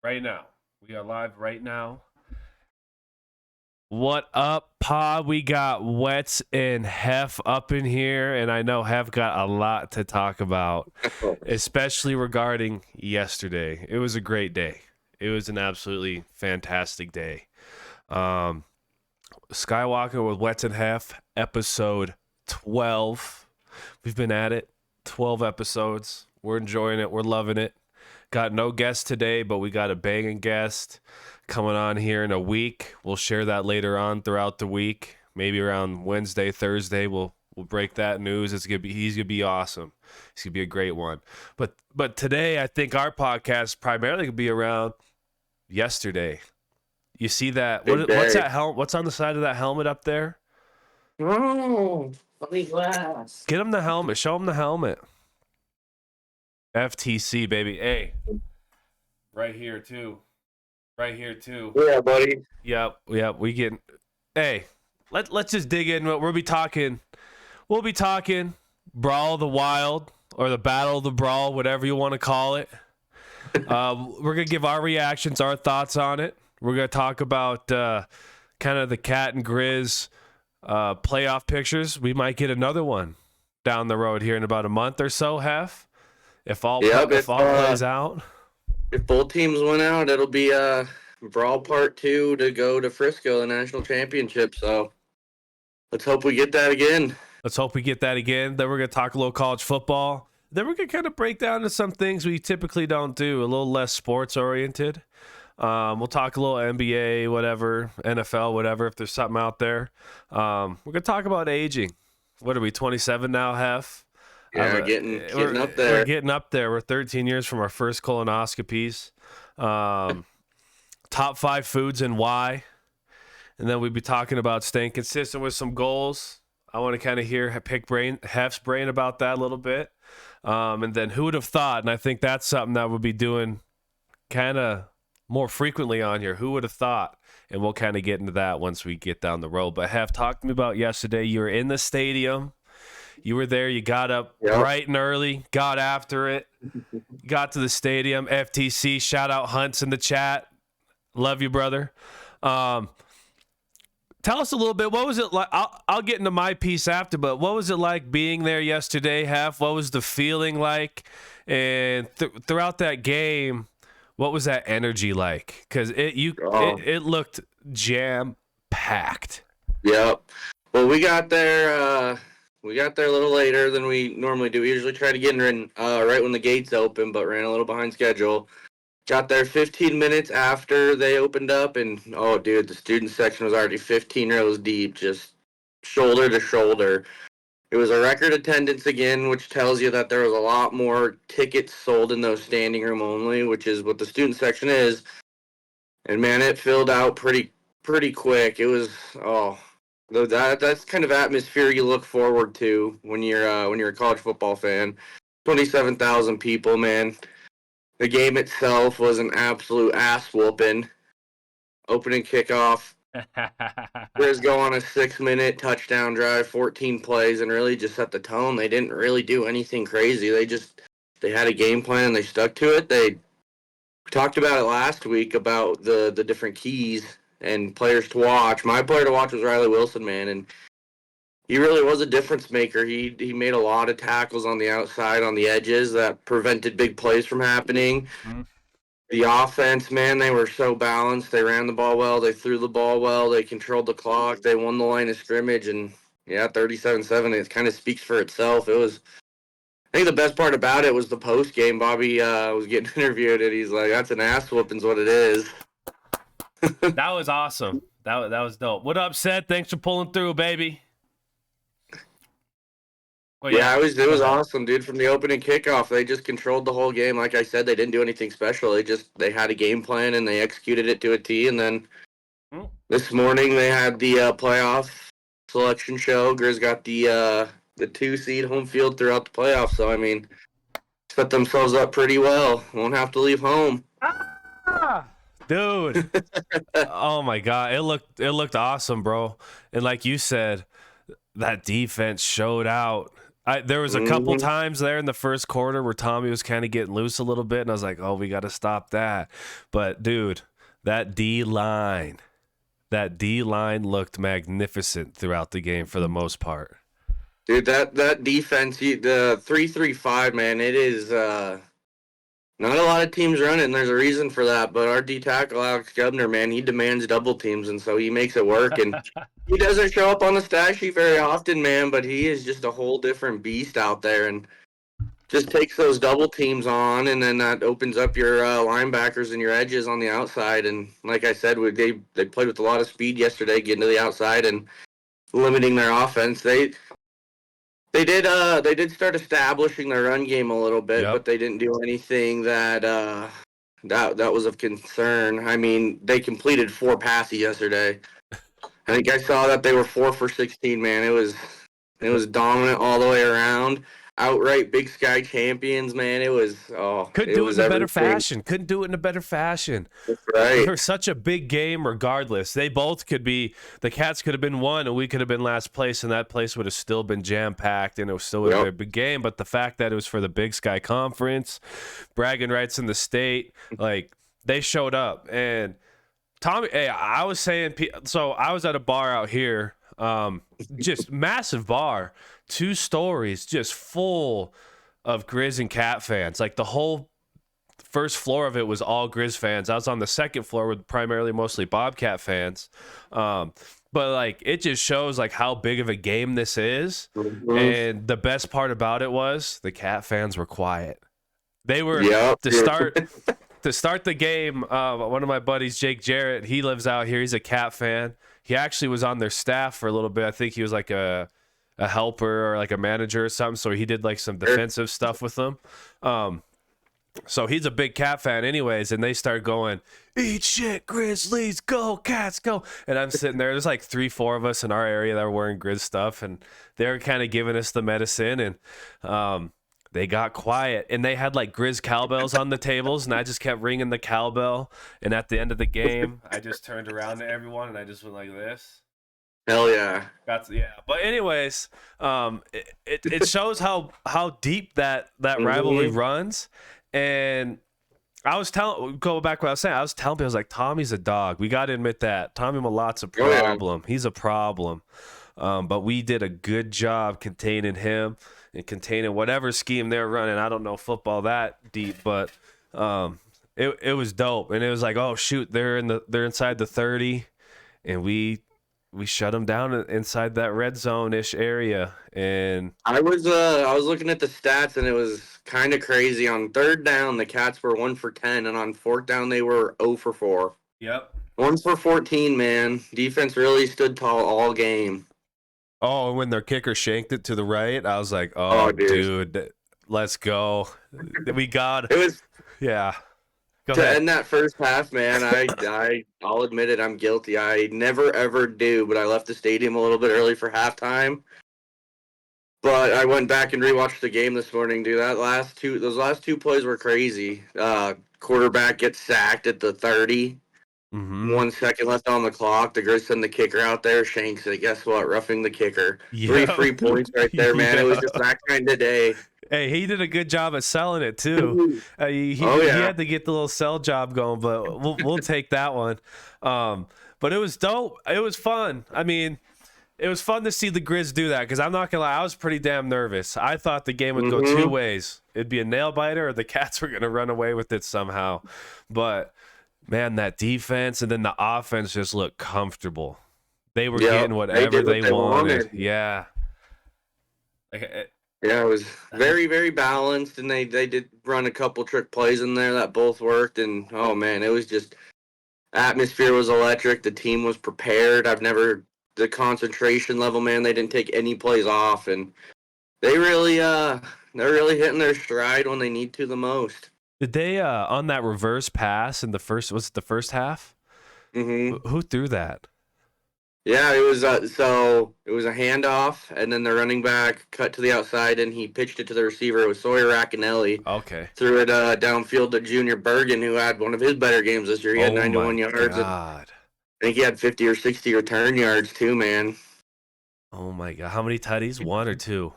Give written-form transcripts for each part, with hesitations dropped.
Right now. We are live right now. What up, pod? We got Wetz and Heff up in here, and I know Heff got a lot to talk about, especially regarding yesterday. It was a great day. It was an absolutely fantastic day. Skywalking with Wetz and Heff, episode 12. We've been at it, 12 episodes. We're enjoying it. We're loving it. Got no guest today, but we got a banging guest coming on here in a week. We'll share that later on throughout the week. Maybe around Wednesday, Thursday, we'll break that news. He's gonna be awesome. He's gonna be a great one. But today, I think our podcast primarily could be around yesterday. You see that? What's that helmet? What's on the side of that helmet up there? Oh, funny glass. Get him the helmet. Show him the helmet. FTC, baby. Hey, right here too. Yeah, buddy. Yep. We getting. Hey, let's just dig in. We'll be talking Brawl the Wild or the Battle of the Brawl, whatever you want to call it. We're gonna give our reactions, our thoughts on it. We're gonna talk about kind of the Cat and Griz playoff pictures. We might get another one down the road here in about a month or so, Heff. If all plays out. If both teams win out, it'll be Brawl Part 2 to go to Frisco, the national championship. So let's hope we get that again. Then we're going to talk a little college football. Then we're going to kind of break down to some things we typically don't do, a little less sports-oriented. We'll talk a little NBA, whatever, NFL, whatever, if there's something out there. We're going to talk about aging. What are we, 27 now, Heff? Yeah, getting up there. We're getting up there. We're 13 years from our first colonoscopies. Top 5 foods and why. And then we'd be talking about staying consistent with some goals. I want to kind of pick Heff's brain about that a little bit. And then who would have thought, and I think that's something that we'll be doing kind of more frequently on here. Who would have thought? And we'll kind of get into that once we get down the road. But Heff, talk to me about yesterday. You were in the stadium. You were there. You got up bright and early, got after it, got to the stadium. FTC, shout out Hunts in the chat. Love you, brother. Tell us a little bit. What was it like? I'll get into my piece after, but what was it like being there yesterday, Heff? What was the feeling like? And throughout that game, what was that energy like? Because it looked jam-packed. Yep. Well, we got there. We got there a little later than we normally do. We usually try to get in right when the gates open, but ran a little behind schedule. Got there 15 minutes after they opened up, and oh, dude, the student section was already 15 rows deep, just shoulder to shoulder. It was a record attendance again, which tells you that there was a lot more tickets sold in those standing room only, which is what the student section is. And man, it filled out pretty quick. It was that's kind of atmosphere you look forward to when you're a college football fan. 27,000 people, man. The game itself was an absolute ass whooping. Opening kickoff. Griz go on a 6-minute touchdown drive, 14 plays, and really just set the tone. They didn't really do anything crazy. They had a game plan and they stuck to it. We talked about it last week about the different keys and players to watch. My player to watch was Riley Wilson, man, and he really was a difference maker. He made a lot of tackles on the outside, on the edges that prevented big plays from happening. Mm-hmm. The offense, man, they were so balanced. They ran the ball well. They threw the ball well. They controlled the clock. They won the line of scrimmage, and 37-7. It kind of speaks for itself. I think the best part about it was the post game. Bobby was getting interviewed, and he's like, "That's an ass whooping's what it is." That was awesome. That was dope. What up, Seth? Thanks for pulling through, baby. Oh, yeah, it was awesome, dude. From the opening kickoff, they just controlled the whole game. Like I said, they didn't do anything special. They had a game plan and they executed it to a T. And then this morning they had the playoff selection show. Griz got the 2-seed home field throughout the playoffs. So I mean, set themselves up pretty well. Won't have to leave home. Dude. Oh my God. It looked awesome, bro. And like you said, that defense showed out. There was a couple times there in the first quarter where Tommy was kind of getting loose a little bit, and I was like, oh, we got to stop that. But, dude, that D-line looked magnificent throughout the game for the most part. Dude, that defense, the 3-3-5, man, it is not a lot of teams run it, and there's a reason for that. But our D tackle, Alex Gubner, man, he demands double teams, and so he makes it work. And he doesn't show up on the stat sheet very often, man, but he is just a whole different beast out there, and just takes those double teams on, and then that opens up your linebackers and your edges on the outside. And like I said, they played with a lot of speed yesterday, getting to the outside and limiting their offense. They did start establishing their run game a little bit, but they didn't do anything that was of concern. I mean, they completed 4 passes yesterday. I think I saw that they were 4 for 16. Man, it was dominant all the way around. Outright Big Sky champions, man. It was couldn't do it in a better fashion. Couldn't do it in a better fashion. That's right. For such a big game, regardless, they both could be. The Cats could have been 1, and we could have been last place, and that place would have still been jam packed, and it was still a big game. But the fact that it was for the Big Sky Conference, bragging rights in the state, like they showed up. And Tommy, hey, I was saying, so I was at a bar out here, just massive bar. 2 stories just full of Griz and Cat fans. Like the whole first floor of it was all Griz fans. I was on the second floor with primarily mostly Bobcat fans. But like it just shows like how big of a game this is. And the best part about it was the Cat fans were quiet. They were to start the game. One of my buddies, Jake Jarrett, he lives out here. He's a Cat fan. He actually was on their staff for a little bit. I think he was like a helper or like a manager or something, so he did like some defensive stuff with them. So he's a big Cat fan anyways, and they start going, eat shit, Grizzlies, go, Cats, go. And I'm sitting there, there's like 3-4 of us in our area that were wearing Grizz stuff, and they're kind of giving us the medicine, and they got quiet, and they had like Grizz cowbells on the tables, and I just kept ringing the cowbell, and at the end of the game, I just turned around to everyone, and I just went like this. Hell yeah. But anyways, it shows how deep that rivalry runs. And I was go back to what I was saying. I was telling people, I was like, Tommy's a dog. We got to admit that. Tommy Malot's a problem. He's a problem. But we did a good job containing him and containing whatever scheme they're running. I don't know football that deep, but it was dope. And it was like, oh shoot, they're inside the 30, and we shut them down inside that red zone-ish area. And I was looking at the stats, and it was kind of crazy. On 3rd down, the Cats were 1 for 10, and on 4th down, they were 0 for 4. Yep. 1 for 14, man. Defense really stood tall all game. Oh, and when their kicker shanked it to the right, I was like, oh dude, let's go. We got it. Was Go ahead. End that first half, man, I'll admit it, I'm guilty. I never ever do, but I left the stadium a little bit early for halftime. But I went back and rewatched the game this morning, dude. Those last two plays were crazy. Quarterback gets sacked at the 30. 1 second left on the clock. The Grizz send the kicker out there, shanks it. Guess what? Roughing the kicker. 3 free points right there, man. It was just that kind of day. Hey, he did a good job at selling it too. He had to get the little sell job going, but we'll take that one. But it was dope. It was fun. I mean, it was fun to see the Grizz do that, because I'm not gonna lie, I was pretty damn nervous. I thought the game would go 2 ways. It'd be a nail biter, or the Cats were gonna run away with it somehow. But man, that defense and then the offense just looked comfortable. They were getting whatever they wanted. Yeah. Yeah, it was very, very balanced, and they did run a couple trick plays in there that both worked, and oh man, it was just, atmosphere was electric. The team was prepared. The concentration level, man, they didn't take any plays off, and they're really hitting their stride when they need to the most. Did they on that reverse pass in the first half? Mm-hmm. Who threw that? Yeah, it was it was a handoff, and then the running back cut to the outside, and he pitched it to the receiver. It was Sawyer Racanelli. Okay. Threw it downfield to Junior Bergen, who had one of his better games this year. He had 91 yards. God. I think he had 50 or 60 return yards too, man. Oh my God! How many tutties? 1 or 2?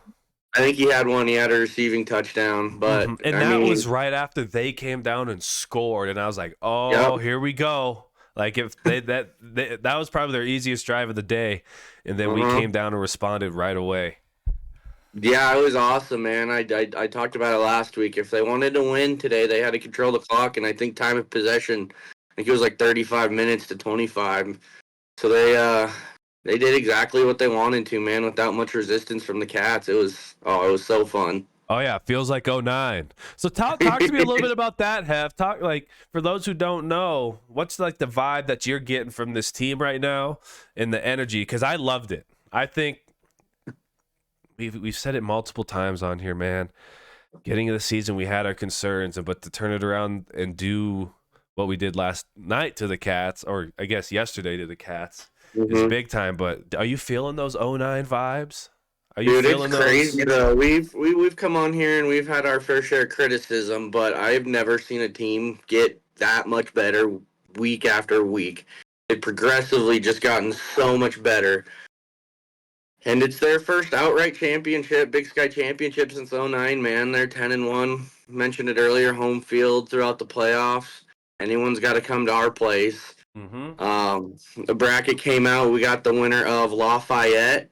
I think he had one. He had a receiving touchdown, but And I that mean, was right after they came down and scored, and I was like, yep. "Oh, here we go!" Like if that was probably their easiest drive of the day, and then we Uh-huh. came down and responded right away. Yeah, it was awesome, man. I talked about it last week. If they wanted to win today, they had to control the clock, and I think time of possession, I think it was like 35 minutes to 25. So they did exactly what they wanted to, man, without much resistance from the Cats. It was so fun. Oh yeah, feels like '09. So talk to me a little bit about that, Heff. Talk like for those who don't know, what's like the vibe that you're getting from this team right now and the energy? Because I loved it. I think we've said it multiple times on here, man. Getting into the season, we had our concerns, but to turn it around and do what we did last night to the Cats, or I guess yesterday to the Cats, is hmm big time. But are you feeling those '09 vibes? Are you Dude, it's feeling crazy those? though. We've come on here and we've had our fair share of criticism, but I've never seen a team get that much better week after week. They've progressively just gotten so much better. And it's their first outright championship, Big Sky championship since '09, man. They're 10-1. Mentioned it earlier, home field throughout the playoffs. Anyone's got to come to our place. Mm-hmm. The bracket came out. We got the winner of Lafayette.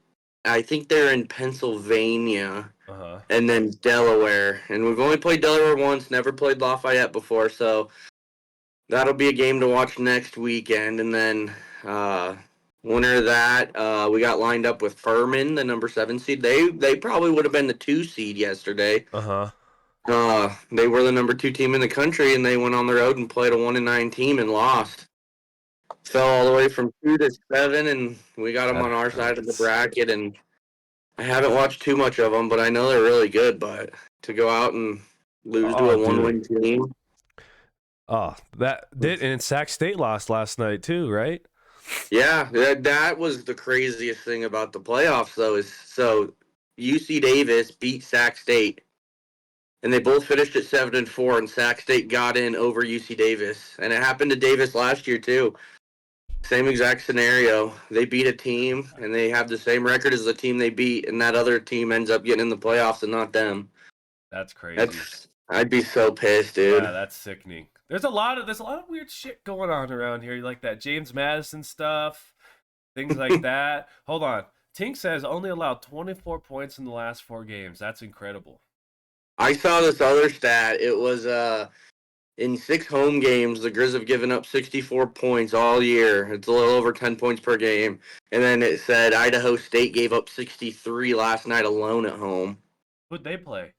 I think they're in Pennsylvania Uh-huh. and then Delaware. And we've only played Delaware once, never played Lafayette before, so that'll be a game to watch next weekend. And then winner of that, we got lined up with Furman, the number 7 seed. They probably would have been the 2 seed yesterday. Uh-huh. They were the number 2 team in the country, and they went on the road and played a 1-9 team and lost. Fell all the way from 2 to 7, and we got them That on our side of the hurts. bracket. And I haven't watched too much of them, but I know they're really good. But to go out and lose to Oh, a dude. 1-win team, Oh, that did, and Sac State lost last night too, right? yeah, that was the craziest thing about the playoffs, though. Is so UC Davis beat Sac State, and they both finished at 7-4, and Sac State got in over UC Davis, and it happened to Davis last year too. Same exact scenario. They beat a team, and they have the same record as the team they beat, and that other team ends up getting in the playoffs and not them. That's crazy. I'd be so pissed, Yeah, dude. that's sickening. There's a lot of weird shit going on around here, like that James Madison stuff, things like that. Hold on. Tink says only allowed 24 points in the last 4 games. That's incredible. I saw this other stat. It was in 6 home games, the Grizz have given up 64 points all year. It's a little over 10 points per game. And then it said Idaho State gave up 63 last night alone at home. Who'd they play?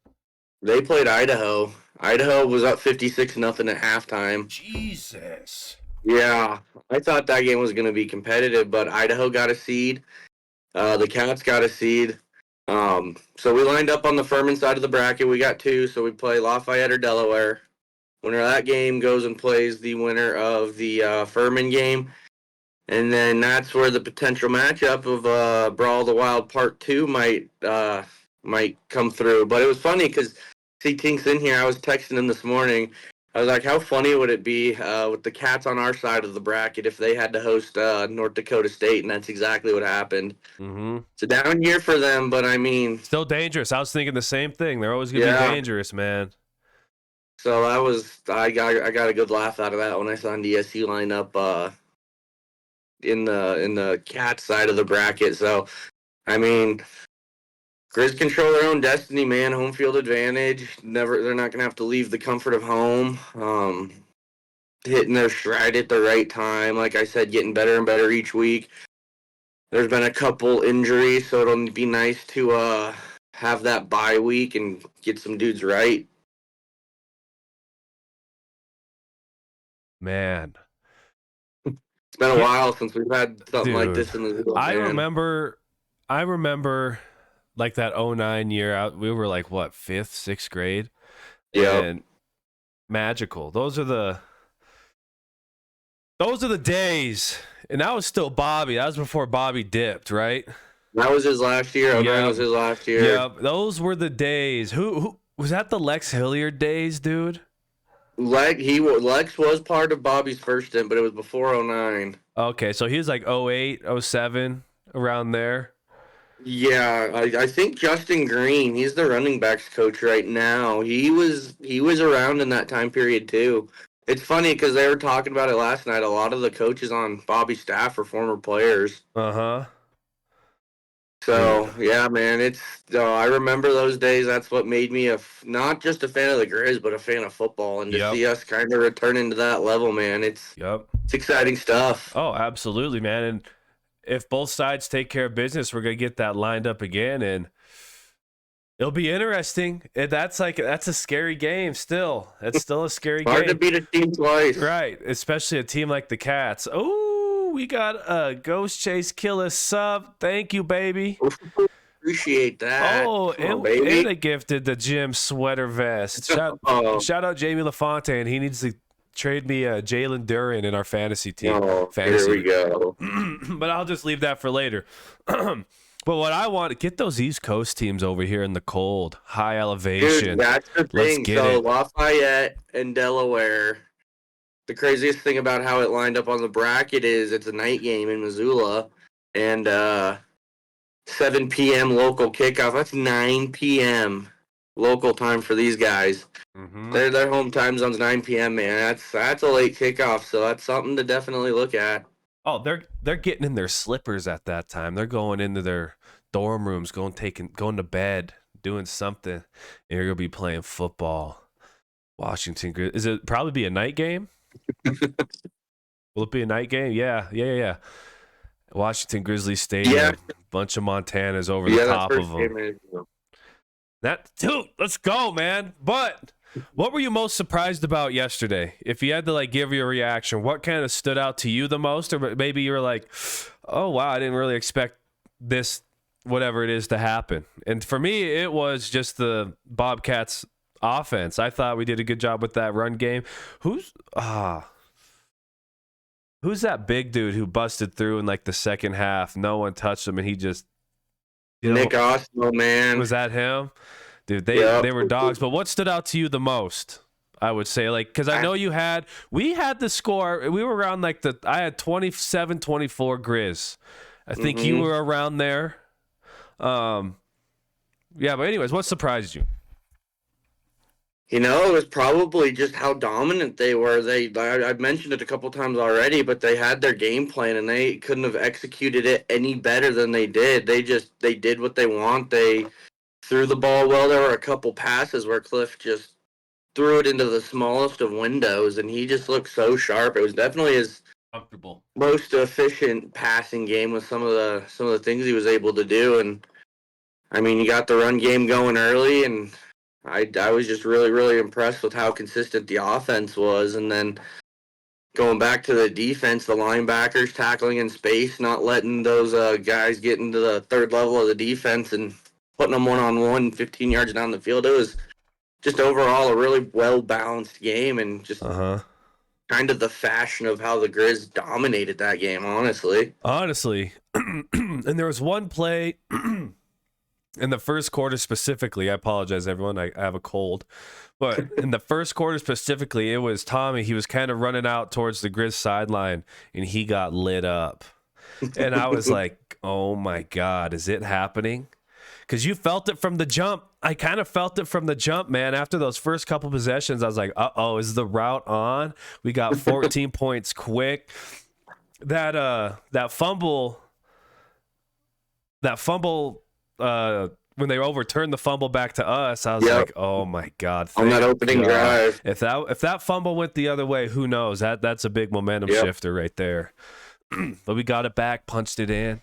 They played Idaho. Idaho was up 56-0 at halftime. Jesus. Yeah, I thought that game was going to be competitive, but Idaho got a seed. The Cats got a seed. So we lined up on the Furman side of the bracket. We got 2, so we play Lafayette or Delaware. Winner of that game goes and plays the winner of the Furman game. And then that's where the potential matchup of Brawl the Wild Part 2 might come through. But it was funny because, see, Tink's in here. I was texting him this morning. I was like, how funny would it be with the Cats on our side of the bracket if they had to host North Dakota State? And that's exactly what happened. Mm-hmm. It's a down year for them, but I mean, Still dangerous. I was thinking the same thing. They're always gonna be dangerous, man. So I got a good laugh out of that when I saw NDSU line up in the Cat side of the bracket. So I mean, Grizz control their own destiny, man. Home field advantage. They're not gonna have to leave the comfort of home. Hitting their stride at the right time. Like I said, getting better and better each week. There's been a couple injuries, so it'll be nice to have that bye week and get some dudes right. Man. It's been a while since we've had something like Dude, this in the league, I man. remember like that '09 year out. We were like what, 5th, 6th grade, Yep. and magical. Those are the days. And that was still Bobby. That was before Bobby dipped, right? That was his last year. That was his last year. Yeah, those were the days. Who was that? The Lex Hilliard days, dude. Lex was part of Bobby's first stint, but it was before '09. Okay, so he was like 08, 07, around there. Yeah, I think Justin Green, he's the running backs coach right now. He was around in that time period too. It's funny because they were talking about it last night. A lot of the coaches on Bobby's staff are former players. Uh-huh. Dude. So yeah, man, I remember those days. That's what made me not just a fan of the Grizz, but a fan of football. And to Yep. see us kind of returning to that level, man, Yep. it's exciting stuff. Oh, absolutely, man. And if both sides take care of business, we're gonna get that lined up again, and it'll be interesting. That's a scary game still. That's still a scary Hard to game. beat a team twice. Right. Especially a team like the Cats. Oh, we got a Ghost Chase Killer sub. Thank you, baby. Appreciate that. Oh, Come on, and baby. they gifted the gym sweater vest. Oh. Shout out Jamie LaFontaine. He needs to trade me Jalen Duran in our fantasy team. Oh, Fantasy. here we go. But I'll just leave that for later. But what I want, get those East Coast teams over here in the cold, high elevation. Dude, that's the Let's thing. get So it. Lafayette and Delaware. The craziest thing about how it lined up on the bracket is it's a night game in Missoula, and 7 p.m. local kickoff. That's 9 p.m. local time for these guys. Mm-hmm. Their home time zone's 9 p.m. Man, that's a late kickoff, so that's something to definitely look at. Oh, they're getting in their slippers at that time. They're going into their dorm rooms, going to bed, doing something, and you're gonna be playing football. Washington, is it probably be a night game? Will it be a night game? Yeah. Washington Grizzlies Stadium. Yeah. Bunch of Montanas over the top of them. Dude, let's go, man. But what were you most surprised about yesterday? If you had to give your reaction, what kind of stood out to you the most? Or maybe you were like, oh, wow, I didn't really expect this, whatever it is, to happen. And for me, it was just the Bobcats offense. I thought we did a good job with that run game. Who's that big dude who busted through in the second half? No one touched him, and he just Nick Osmo, man. Was that him? Dude, they were dogs. But what stood out to you the most? I would say, because I know we had the score. We were around I had 27-24 Griz. I think you were around there. Yeah, but anyways, what surprised you? It was probably just how dominant they were. I've mentioned it a couple times already, but they had their game plan and they couldn't have executed it any better than they did. They did what they want. They threw the ball well. There were a couple passes where Cliff just threw it into the smallest of windows, and he just looked so sharp. It was definitely his comfortable, most efficient passing game with some of the things he was able to do. And I mean, you got the run game going early, and I was just really, really impressed with how consistent the offense was. And then going back to the defense, the linebackers tackling in space, not letting those guys get into the third level of the defense and putting them one-on-one 15 yards down the field. It was just overall a really well-balanced game and just kind of the fashion of how the Grizz dominated that game, honestly. And there was one play in the first quarter specifically. I apologize, everyone. I have a cold. But in the first quarter specifically, it was Tommy. He was kind of running out towards the Grizz sideline, and he got lit up. And I was like, oh, my God, is it happening? Because you felt it from the jump. I kind of felt it from the jump, man. After those first couple possessions, I was like, uh-oh, is the route on? We got 14 points quick. That fumble, when they overturned the fumble back to us, I was like, oh, my God. On that opening drive. If that fumble went the other way, who knows? That's a big momentum shifter right there. But we got it back, punched it in.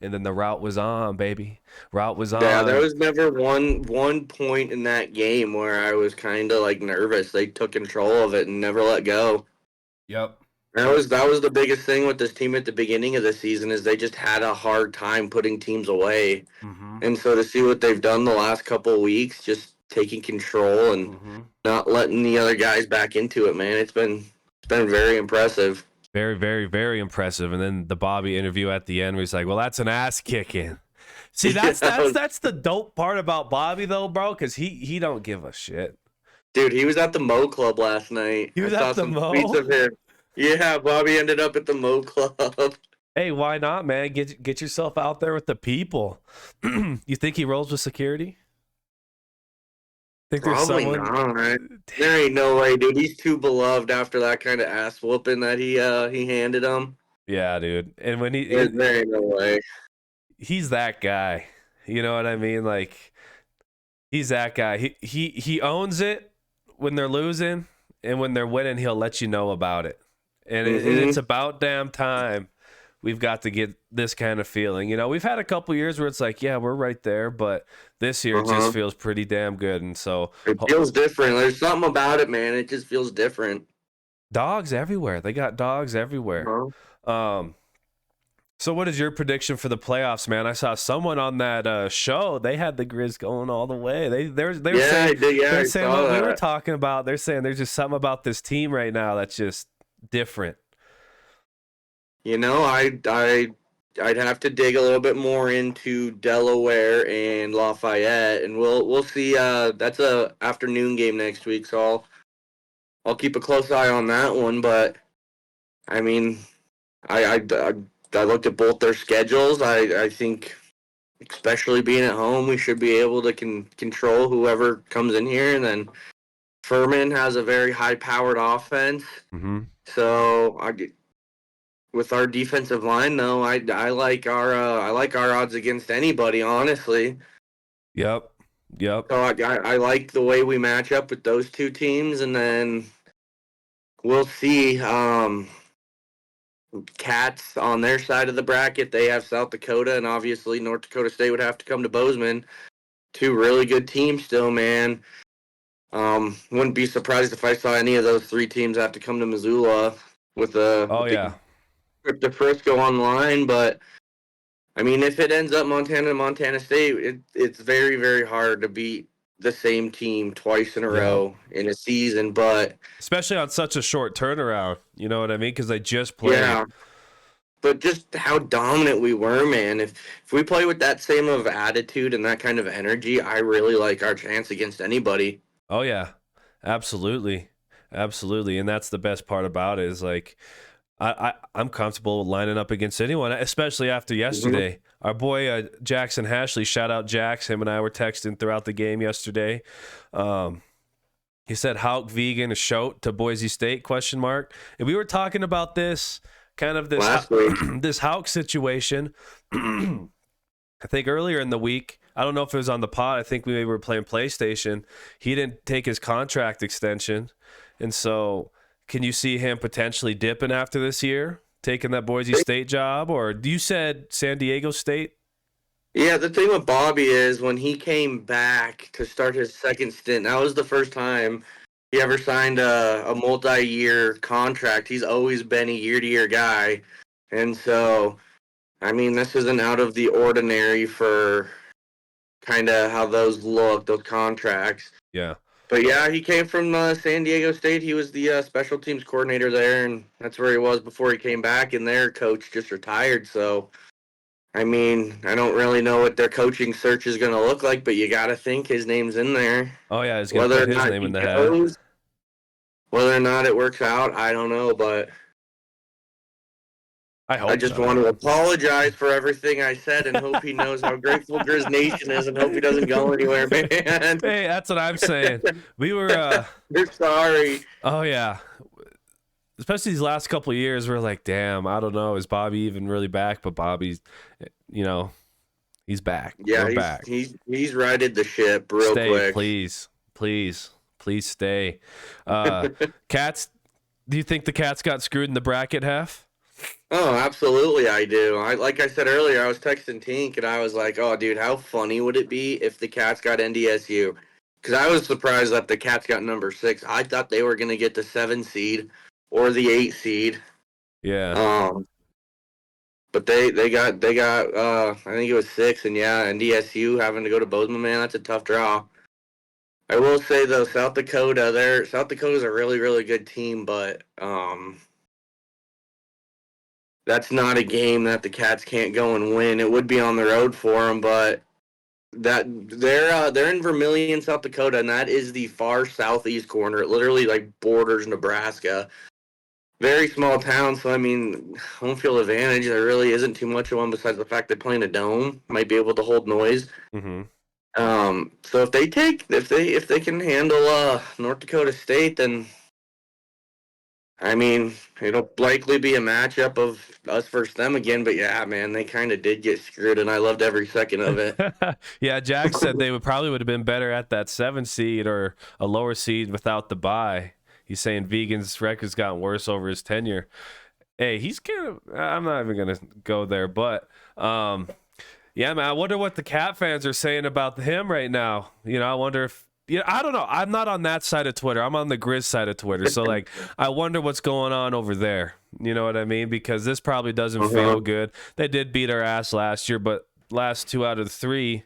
And then the route was on, baby. Route was on. Yeah, there was never one point in that game where I was kind of nervous. They took control of it and never let go. Yep. That was the biggest thing with this team at the beginning of the season is they just had a hard time putting teams away. Mm-hmm. And so to see what they've done the last couple of weeks, just taking control and not letting the other guys back into it, man, it's been very impressive. Very, very, very impressive. And then the Bobby interview at the end, where he's like, "Well, that's an ass kicking." See, that's the dope part about Bobby, though, bro, because he don't give a shit. Dude, he was at the Mo Club last night. He was at the Mo? Tweets of him. Yeah, Bobby ended up at the Mo Club. Hey, why not, man? Get yourself out there with the people. You think he rolls with security? Think there's Probably someone? not. There ain't no way, dude. He's too beloved after that kind of ass whooping that he handed him. Yeah, dude. And when There ain't no way. he's that guy, you know what I mean? Like he's that guy. He owns it when they're losing, and when they're winning, he'll let you know about it. And it's Mm-hmm. about damn time we've got to get this kind of feeling. You know, we've had a couple years where it's like, yeah, we're right there, but this year it just Uh-huh. feels pretty damn good. And so, It feels different. There's something about it, man. It just feels different. dogs everywhere. They got dogs everywhere. Uh-huh. Um, so what is your prediction for the playoffs, man? I saw someone on that show. They had the Grizz going all the way. They were Yeah, saying I did. Yeah, they're I saying saw what we were that. talking about. They're saying there's just something about this team right now that's just different. You know, I'd have to dig a little bit more into Delaware and Lafayette, and we'll see. That's a afternoon game next week, so I'll keep a close eye on that one. But I mean, I looked at both their schedules. I think, especially being at home, we should be able to control whoever comes in here, and then Furman has a very high-powered offense. Mm-hmm. So with our defensive line, though, I like our odds against anybody, honestly. Yep. Yep. So I like the way we match up with those two teams, and then we'll see. Cats on their side of the bracket, they have South Dakota, and obviously North Dakota State would have to come to Bozeman. Two really good teams still, man. Wouldn't be surprised if I saw any of those three teams have to come to Missoula with Oh the yeah. trip to Frisco online, but I mean, if it ends up Montana and Montana State, it's very, very hard to beat the same team twice in a Yep. row in a season. But Especially on such a short turnaround. You know what I mean? Because they just played. yeah, but just how dominant we were, man. If we play with that same of attitude and that kind of energy, I really like our chance against anybody. Oh yeah. Absolutely. Absolutely. And that's the best part about it is like I'm comfortable lining up against anyone, especially after Mm-hmm. yesterday. Our boy Jackson Hashley, shout out Jax. Him and I were texting throughout the game yesterday. Um, he said Hauk vegan a shout to Boise State ? And we were talking about this kind of this Last week, this Hauk situation. I think earlier in the week. I don't know if it was on the pod. I think we maybe were playing PlayStation. He didn't take his contract extension, and so can you see him potentially dipping after this year, taking that Boise State job, or you said San Diego State? yeah. The thing with Bobby is when he came back to start his second stint, that was the first time he ever signed a multi-year contract. He's always been a year-to-year guy, and so I mean, this isn't out of the ordinary for kind of how those look, those contracts. Yeah. But yeah, he came from San Diego State. He was the special teams coordinator there, and that's where he was before he came back. And their coach just retired. So, I mean, I don't really know what their coaching search is going to look like, but you got to think his name's in there. Oh yeah, he's gonna Whether put or his not name in he the hat. goes, whether or not it works out, I don't know. But I I hope just so. want to apologize for everything I said and hope he knows how grateful Grizz Nation is and hope he doesn't go anywhere, man. Hey, that's what I'm saying. We were. We're sorry. Oh yeah. Especially these last couple of years, we're like, damn, I don't know, is Bobby even really back? But Bobby's, you know, he's back. Yeah, We're back. he's righted the ship real Stay, quick. please, please, please stay. Cats. Do you think the Cats got screwed in the bracket, Heff? Oh, absolutely, I do. Like I said earlier, I was texting Tink and I was like, "Oh, dude, how funny would it be if the Cats got NDSU?" Because I was surprised that the Cats got number 6. I thought they were gonna get the 7 seed or the 8 seed. Yeah. Um, but they got I think it was 6, and yeah, NDSU having to go to Bozeman, man, that's a tough draw. I will say though, South Dakota's a really, really good team, but that's not a game that the Cats can't go and win. It would be on the road for them, but that they're in Vermillion, South Dakota, and that is the far southeast corner. It literally like borders Nebraska. very small town, so I mean, home field advantage. There really isn't too much of one besides the fact they play in a dome, might be able to hold noise. Mm-hmm. So if they can handle North Dakota State, then I mean it'll likely be a matchup of us versus them again. But yeah, man, they kind of did get screwed, and I loved every second of it. Yeah, Jack said they would have been better at that 7 seed or a lower seed without the bye. He's saying Vegan's record's gotten worse over his tenure. Hey, he's kind of. I'm not even gonna go there, but yeah, man. I wonder what the Cat fans are saying about him right now. I wonder if. I don't know. I'm not on that side of Twitter. I'm on the Griz side of Twitter. So like, I wonder what's going on over there. You know what I mean? Because this probably doesn't feel good. They did beat our ass last year, but last 2 out of the 3,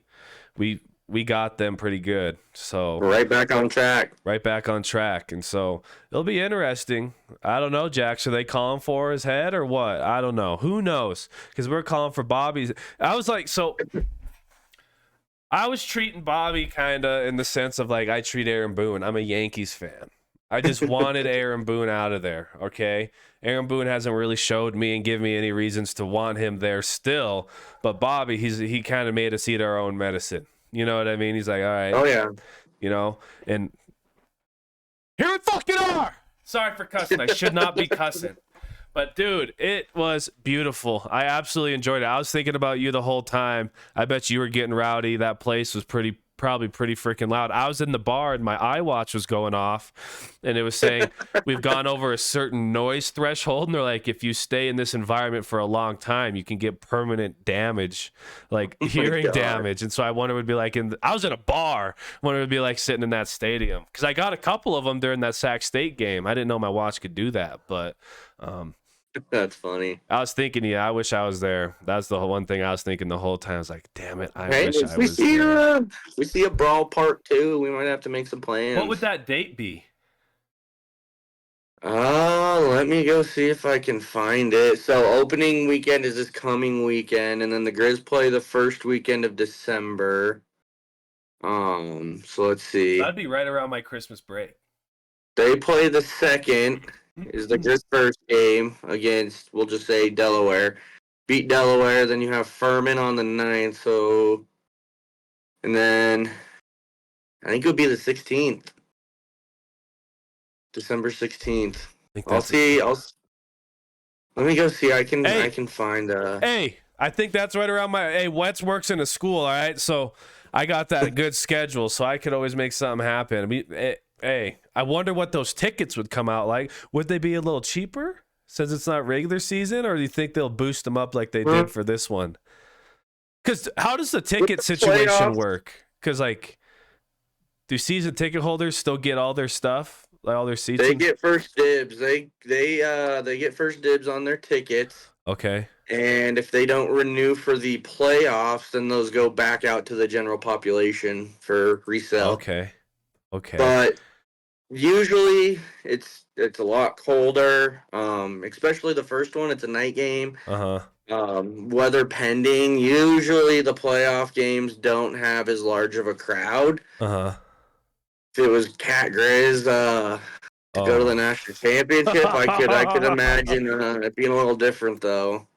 we got them pretty good. So right back on track. Right back on track. And so it'll be interesting. I don't know, Jack. Should they calling for his head or what? I don't know. Who knows? Because we're calling for Bobby's. I was like, so I was treating Bobby kind of in the sense of like I treat Aaron Boone. I'm a Yankees fan. I just wanted Aaron Boone out of there, okay? Aaron Boone hasn't really showed me and give me any reasons to want him there still. But Bobby, he kind of made us eat our own medicine. You know what I mean? He's like, all right. Oh, yeah. And here we fucking are. Sorry for cussing. I should not be cussing. But, dude, it was beautiful. I absolutely enjoyed it. I was thinking about you the whole time. I bet you were getting rowdy. That place was probably pretty freaking loud. I was in the bar and my iWatch was going off and it was saying we've gone over a certain noise threshold, and they're like, if you stay in this environment for a long time you can get permanent damage, like hearing damage. And so I wonder it would be like I was in a bar, I wonder it would be like sitting in that stadium, because I got a couple of them during that Sac State game. I didn't know my watch could do that, but that's funny. I was thinking, I wish I was there. That's the one thing I was thinking the whole time. I was like, damn it, I wish I was there. We see a Brawl Part 2. We might have to make some plans. What would that date be? Let me go see if I can find it. So opening weekend is this coming weekend, and then the Grizz play the first weekend of December. So let's see. That'd be right around my Christmas break. They play the second. Is the Grizz first game against, we'll just say, Delaware. Beat Delaware, then you have Furman on the 9th, so... And then, I think it would be the 16th. December 16th. I'll see, let me go see, I can find... Hey, I think that's right around my... Hey, Wetz works in a school, all right? So, I got that good schedule, so I could always make something happen. I mean, hey, I wonder what those tickets would come out like. Would they be a little cheaper since it's not regular season, or do you think they'll boost them up like they did for this one? Because how does the ticket situation work? Because, like, do season ticket holders still get all their stuff, like all their seats? They get first dibs. They get first dibs on their tickets. Okay. And if they don't renew for the playoffs, then those go back out to the general population for resale. Okay. But usually it's a lot colder, especially the first one. It's a night game. Weather pending. Usually the playoff games don't have as large of a crowd. If it was Cat Griz to go to the national championship, I could imagine it being a little different though.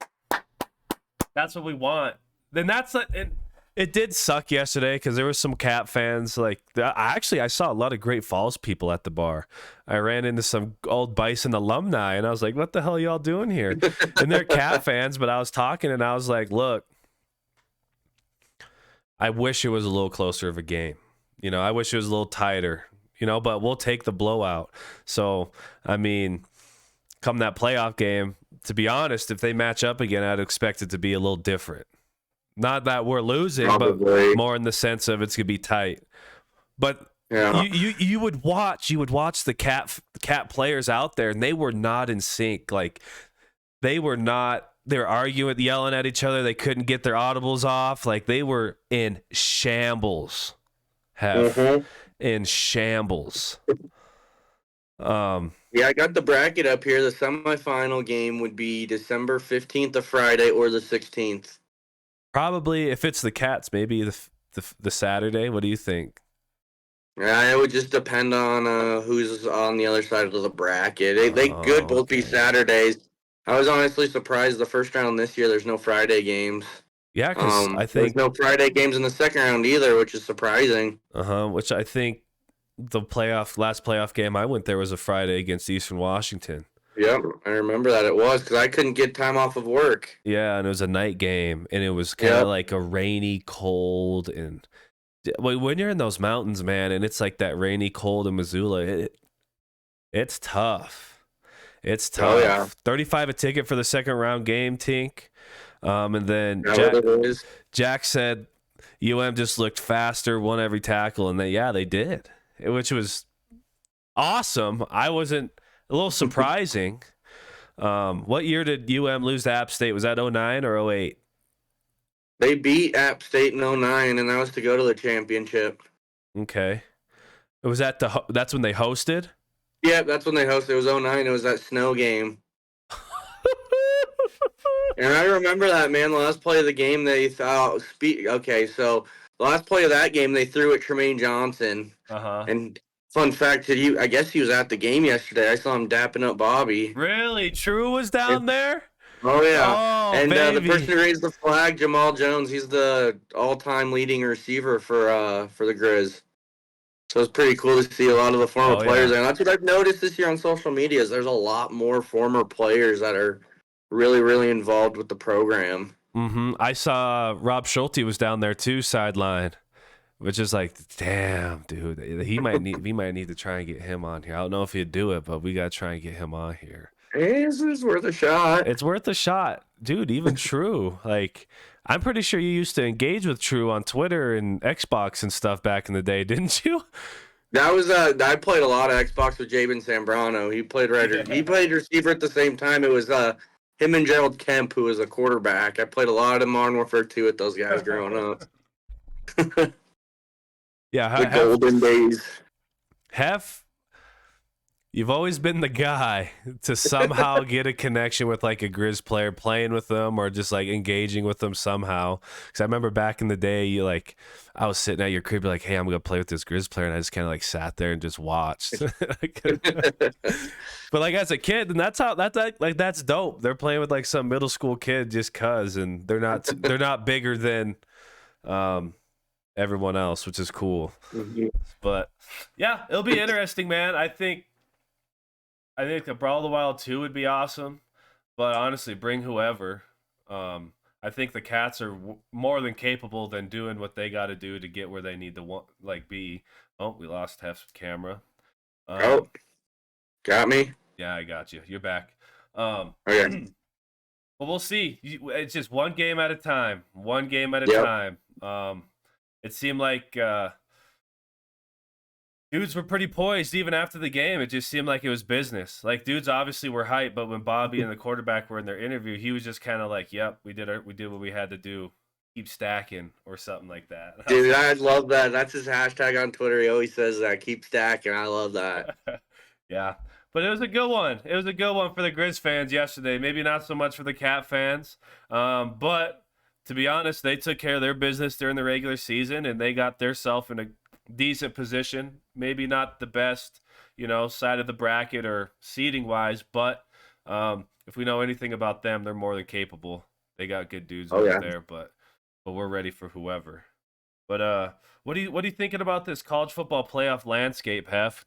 That's what we want. Then that's it did suck yesterday because there were some Cat fans. Like, I saw a lot of Great Falls people at the bar. I ran into some old Bison alumni, and I was like, what the hell are y'all doing here? And they're Cat fans, but I was talking, and I was like, look, I wish it was a little closer of a game. I wish it was a little tighter, but we'll take the blowout. So, I mean, come that playoff game, to be honest, if they match up again, I'd expect it to be a little different. Not that we're losing, Probably. But more in the sense of it's gonna be tight. But yeah. you would watch the cat players out there, and they were not in sync. Like, they were arguing, yelling at each other. They couldn't get their audibles off. Like, they were in shambles. In shambles. Yeah, I got the bracket up here. The semifinal game would be December 15th, a Friday, or the 16th. Probably, if it's the Cats, maybe the Saturday. What do you think? Yeah, it would just depend on who's on the other side of the bracket. They could Oh, both be okay. Saturdays. I was honestly surprised the first round this year there's no Friday games. Yeah, because I There's think, no Friday games in the second round either, which is surprising. which I think the last playoff game I went there was a Friday against Eastern Washington. Yep, I remember that it was because I couldn't get time off of work. Yeah, and it was a night game, and it was kind of Yep. like a rainy, cold, and when you're in those mountains, man, and it's like that rainy, cold in Missoula, it's tough. It's Oh yeah. tough. 35 a ticket for the second round game, Tink. And then That what it is. Jack said just looked faster, won every tackle, and they did, which was awesome. I wasn't a little surprising. What year did lose to App State? Was that 09 or 08? They beat App State in 09, and that was to go to the championship. Okay. Was that that's when they hosted? Yeah, that's when they hosted. It was 09. It was that snow game. And I remember that, man. The last play of the game, they thought, okay, so the last play of that game, they threw at Tremaine Johnson. Uh-huh. And fun fact, I guess he was at the game yesterday. I saw him dapping up Bobby. Really? True was down there? Oh, yeah. Oh, And the baby. person who raised the flag, Jamal Jones, he's the all-time leading receiver for the Griz. So it's pretty cool to see a lot of the former players there. And that's what I've noticed this year on social media is there's a lot more former players that are really, really involved with the program. Mm-hmm. I saw Rob Schulte was down there too, sideline, which is like, damn, dude. He might need to try and get him on here. I don't know if he'd do it, but we got to try and get him on here. It's worth a shot. It's worth a shot, dude. Even True, like, I'm pretty sure you used to engage with True on Twitter and Xbox and stuff back in the day, didn't you? That was I played a lot of Xbox with Jabin Zambrano. He played He played receiver at the same time. It was him and Gerald Kemp, who was a quarterback. I played a lot of Modern Warfare 2 with those guys growing up. Yeah, the golden days. Heff, you've always been the guy to somehow get a connection with like a Grizz player, playing with them or just like engaging with them somehow. Because I remember back in the day, I was sitting at your crib, like, hey, I'm gonna play with this Grizz player, and I just kind of like sat there and just watched. But like as a kid, and that's dope. They're playing with like some middle school kid just cause, and they're not bigger than everyone else, which is cool. Mm-hmm. But yeah, it'll be interesting, man. I think the Brawl of the Wild 2 would be awesome, but honestly, bring whoever. I think the Cats are more than capable than doing what they got to do to get where they need to be. Oh, we lost Heff's camera. Got me. Yeah, I got you. You're back. Okay. Well, we'll see. It's just one game at a time. One game at a time. It seemed like dudes were pretty poised even after the game. It just seemed like it was business. Like dudes obviously were hyped, but when Bobby and the quarterback were in their interview, he was just kind of like, "Yep, we did what we had to do. Keep stacking," or something like that. Dude, I love that. That's his hashtag on Twitter. He always says that. Keep stacking. I love that. Yeah. But it was a good one. It was a good one for the Grizz fans yesterday. Maybe not so much for the Cat fans. But to be honest, they took care of their business during the regular season, and they got themselves in a decent position. Maybe not the best, side of the bracket or seeding wise, but if we know anything about them, they're more than capable. They got good dudes over there, but we're ready for whoever. But what are you thinking about this college football playoff landscape, Heff?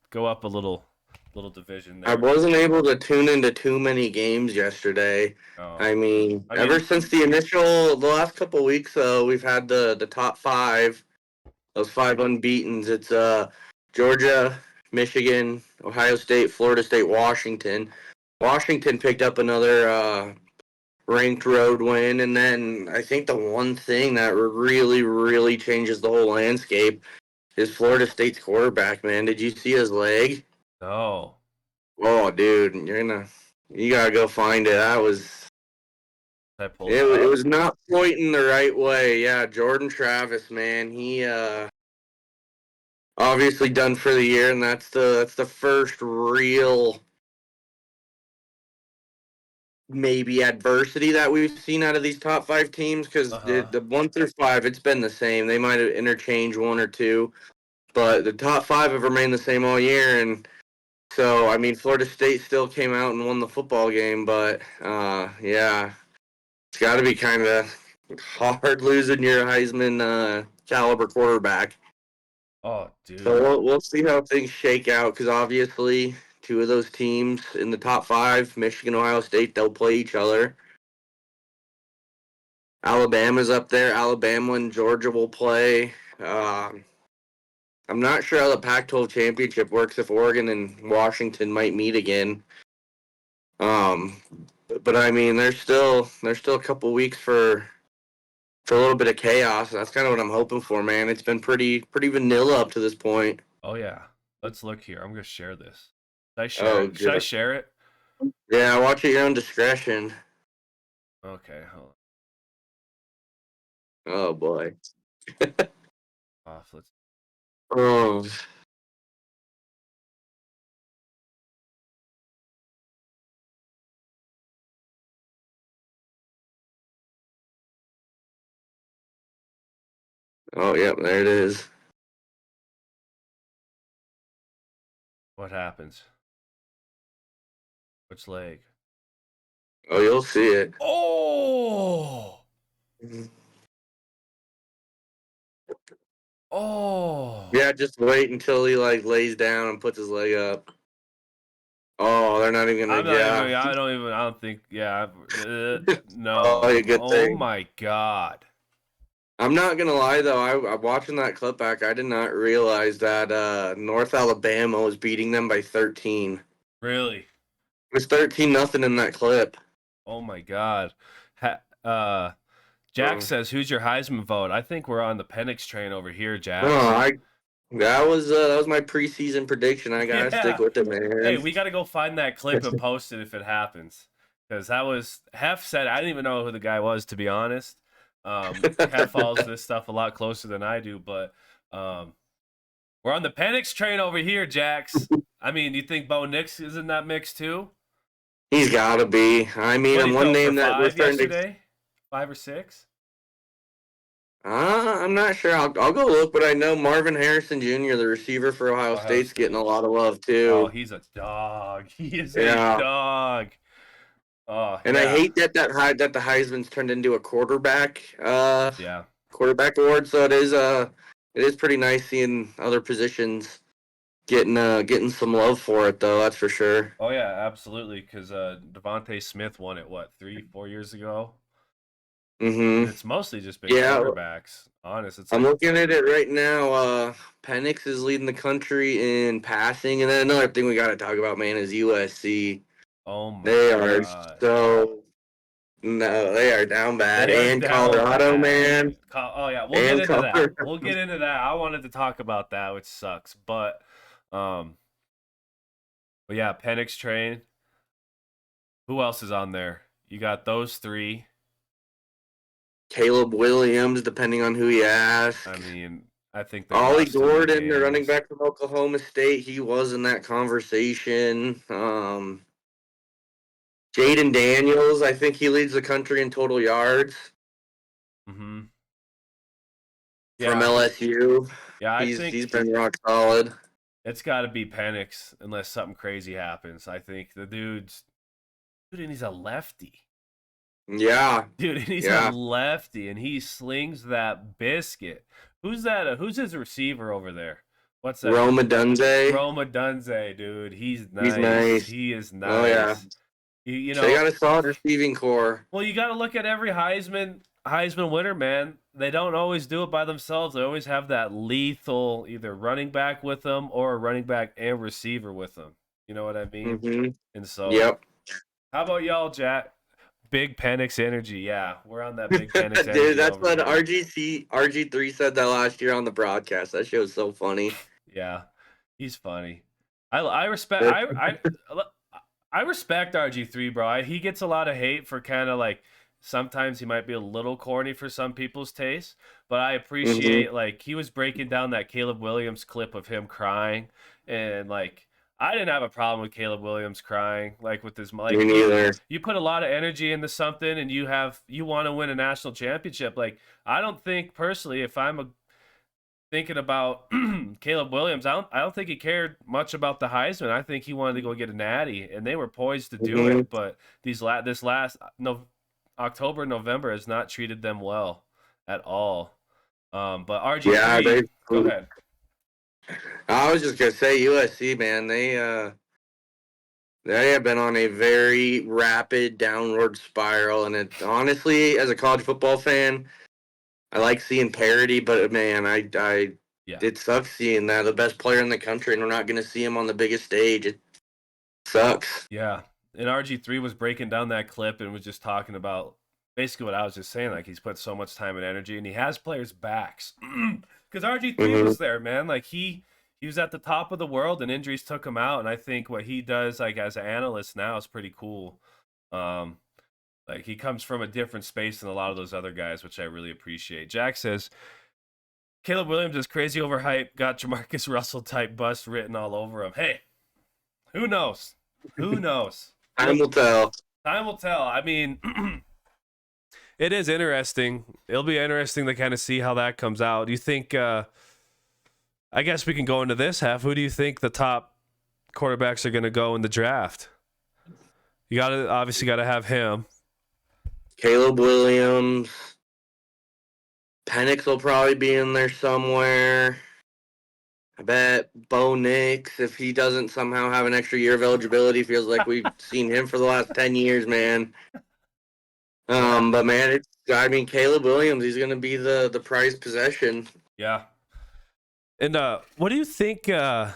Go up a little division there. I wasn't able to tune into too many games yesterday. Oh. I mean, ever since the last couple weeks, we've had the top five, those 5 unbeatens. It's Georgia, Michigan, Ohio State, Florida State, Washington. Washington picked up another ranked road win, and then I think the one thing that really, really changes the whole landscape is Florida State's quarterback, man. Did you see his leg? No. Oh, dude, you gotta go find it. It was not pointing the right way. Yeah, Jordan Travis, man, he obviously done for the year, and that's the first real maybe adversity that we've seen out of these top 5 teams because the 1 through 5, it's been the same. They might have interchanged 1 or 2. but the top 5 have remained the same all year. And so, I mean, Florida State still came out and won the football game, but yeah, it's got to be kind of hard losing your Heisman caliber quarterback. Oh, So dude. we'll see how things shake out because obviously 2 of those teams in the top 5, Michigan, Ohio State, they'll play each other. Alabama's up there. Alabama and Georgia will play. I'm not sure how the Pac-12 championship works if Oregon and Washington might meet again. Um, but I mean, there's still a couple weeks for a little bit of chaos. That's kind of what I'm hoping for, man. It's been pretty vanilla up to this point. Oh yeah. Let's look here. I'm gonna share this. Should I share Oh, it? Should I good. share it? Yeah, watch at your own discretion. Okay, hold Oh boy. on. Off. Let's. Oh, oh, yep, there it is. What happens? Which leg? Oh, you'll see it. Oh! Oh! Yeah, just wait until he like lays down and puts his leg up. Oh, they're not even gonna. I'm not Yeah. even. I don't even. I don't think. Yeah. Oh, a No. good Oh thing. my god. I'm not gonna lie though. I'm watching that clip back. I did not realize that North Alabama was beating them by 13. It Really? was 13-0 in that clip. Oh my god. Jack Oh, says, "Who's your Heisman vote?" I think we're on the Penix train over here, Jack. oh, I that was my preseason prediction. I gotta stick Yeah. with it, Hey, man. we got to go find that clip and post it if it happens. Because that was Heff said. I didn't even know who the guy was, to be honest. Heff follows this stuff a lot closer than I do, but we're on the Penix train over here, Jax. I mean, do you think Bo Nix is in that mix too? He's gotta be. I mean, What did I'm he one throw for name that we're 5 starting to. yesterday? 5 or 6? I'm not sure. I'll go look, but I know Marvin Harrison Jr., the receiver for Ohio Ohio State's getting a State. lot of love Oh, too. he's a dog. He is a Yeah, dog. Oh and I yeah, hate that the Heisman's turned into a yeah. quarterback award. So it is pretty nice seeing other positions getting some love for it though. That's for sure. Oh yeah, absolutely. Because Devontae Smith won it what 3-4 years ago, and Mm-hmm. it's mostly just been Yeah, quarterbacks. Honest, it's I'm like looking at it right now. Penix is leading the country in passing, and then another thing we got to talk about, man, is USC. oh my They are god, so no, they are down bad, they are and down Colorado, bad. man, Oh yeah, we'll get and into that. Colorado. We'll get into that. I wanted to talk about that, which sucks, um, but yeah, Penix train. Who else is on there? You got those three. Caleb Williams, depending on who you ask. I mean, I think they've Ollie lost too many Gordon, the running games. back from Oklahoma State, he was in that conversation. Jaden Daniels, I think he leads the country in total yards Mm-hmm. from Yeah, LSU. yeah. I He's think been rock solid. it's got to be Penix unless something crazy happens. I think the dude, and he's a lefty. Yeah, Dude, and he's a yeah. lefty, and he slings that biscuit. Who's that? Who's his receiver over there? What's that? Roma Dunze, Roma Dunze, dude. He's he's nice. nice. He is Oh yeah, nice. You they know, got a solid receiving core. well, you got to look at every Heisman winner, man. They don't always do it by themselves. They always have that lethal either running back with them or a running back and receiver with them. You know what I mean? Hmm. And so, Yep. how about y'all, Jack? Big Penix energy. Yeah, we're on that big Penix Dude, energy that's over what here. RG3 said that last year on the broadcast. That shit was so funny. Yeah, he's funny. I respect I respect RG3, bro. He gets a lot of hate for kind of like sometimes he might be a little corny for some people's taste, but I Hmm. appreciate like he was breaking down that Caleb Williams clip of him crying and like I didn't have a problem with Caleb Williams crying like with his Me like neither. you put a lot of energy into something and you want to win a national championship like I don't think personally if I'm a thinking about Caleb Williams, I don't think he cared much about the Heisman. I think he wanted to go get a natty, and they were poised to do Mhm. it. But this last no October, November has not treated them well at all. But RG Yeah, three, go ahead. I was just gonna say USC, man. They have been on a very rapid downward spiral, and it honestly, as a college football fan, I like seeing parity, but man, I Yeah, it sucks seeing that the best player in the country, and we're not gonna see him on the biggest stage. It sucks. yeah. And RG3 was breaking down that clip and was just talking about basically what I was just saying. Like he's put so much time and energy, and he has players' backs because RG3 Hmm. was there, man. Like he was at the top of the world, and injuries took him out. And I think what he does, like as an analyst now, is pretty cool. Um, like he comes from a different space than a lot of those other guys, which I really appreciate. Jack says Caleb Williams is crazy overhyped, got Jamarcus Russell type bust written all over him. Hey, who knows? Who knows? Time will tell. Time will tell. I mean, it is interesting. It'll be interesting to kind of see how that comes out. Do you think? I guess we can go into this half. Who do you think the top quarterbacks are going to go in the draft? You obviously got to have him. Caleb Williams, Penix will probably be in there somewhere. I bet Bo Nix, if he doesn't somehow have an extra year of eligibility, feels like we've seen him for the last 10 years, man. But man, I mean, Caleb Williams, he's gonna be the prized possession. Yeah. And what do you think? So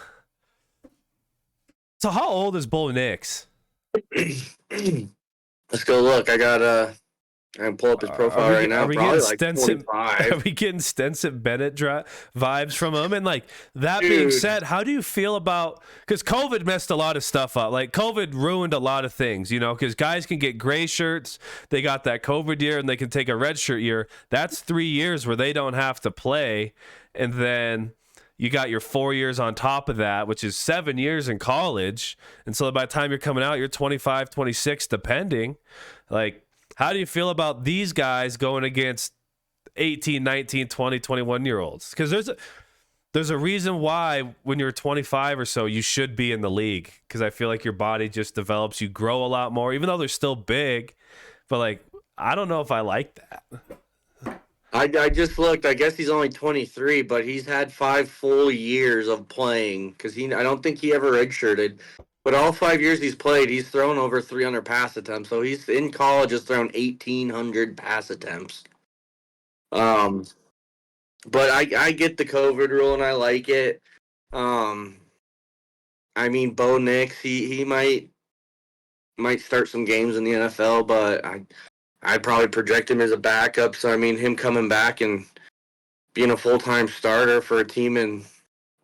how old is Bo Nix? Let's go look. I can pull up his profile right now. Probably like 25. Are we getting Stenson Bennett vibes from him? And like that Dude. being said, how do you feel about because COVID messed a lot of stuff up? Like COVID ruined a lot of things, you know, because guys can get gray shirts. They got that COVID year and they can take a red shirt year. That's 3 years where they don't have to play. And then you got your 4 years on top of that, which is 7 years in college. And so by the time you're coming out, you're 25, 26, depending. Like, how do you feel about these guys going against 18, 19, 20, 21-year-olds? Because there's a reason why when you're 25 or so, you should be in the league. Because I feel like your body just develops. You grow a lot more, even though they're still big. But, like, I don't know if I like that. I just looked. I guess he's only 23, but he's had 5 full years of playing because I don't think he ever redshirted. But all 5 years he's played, he's thrown over 300 pass attempts. So he's in college has thrown 1,800 pass attempts. But I get the COVID rule and I like it. I mean, Bo Nix, he might start some games in the NFL, but I'd probably project him as a backup. So I mean, him coming back and being a full-time starter for a team in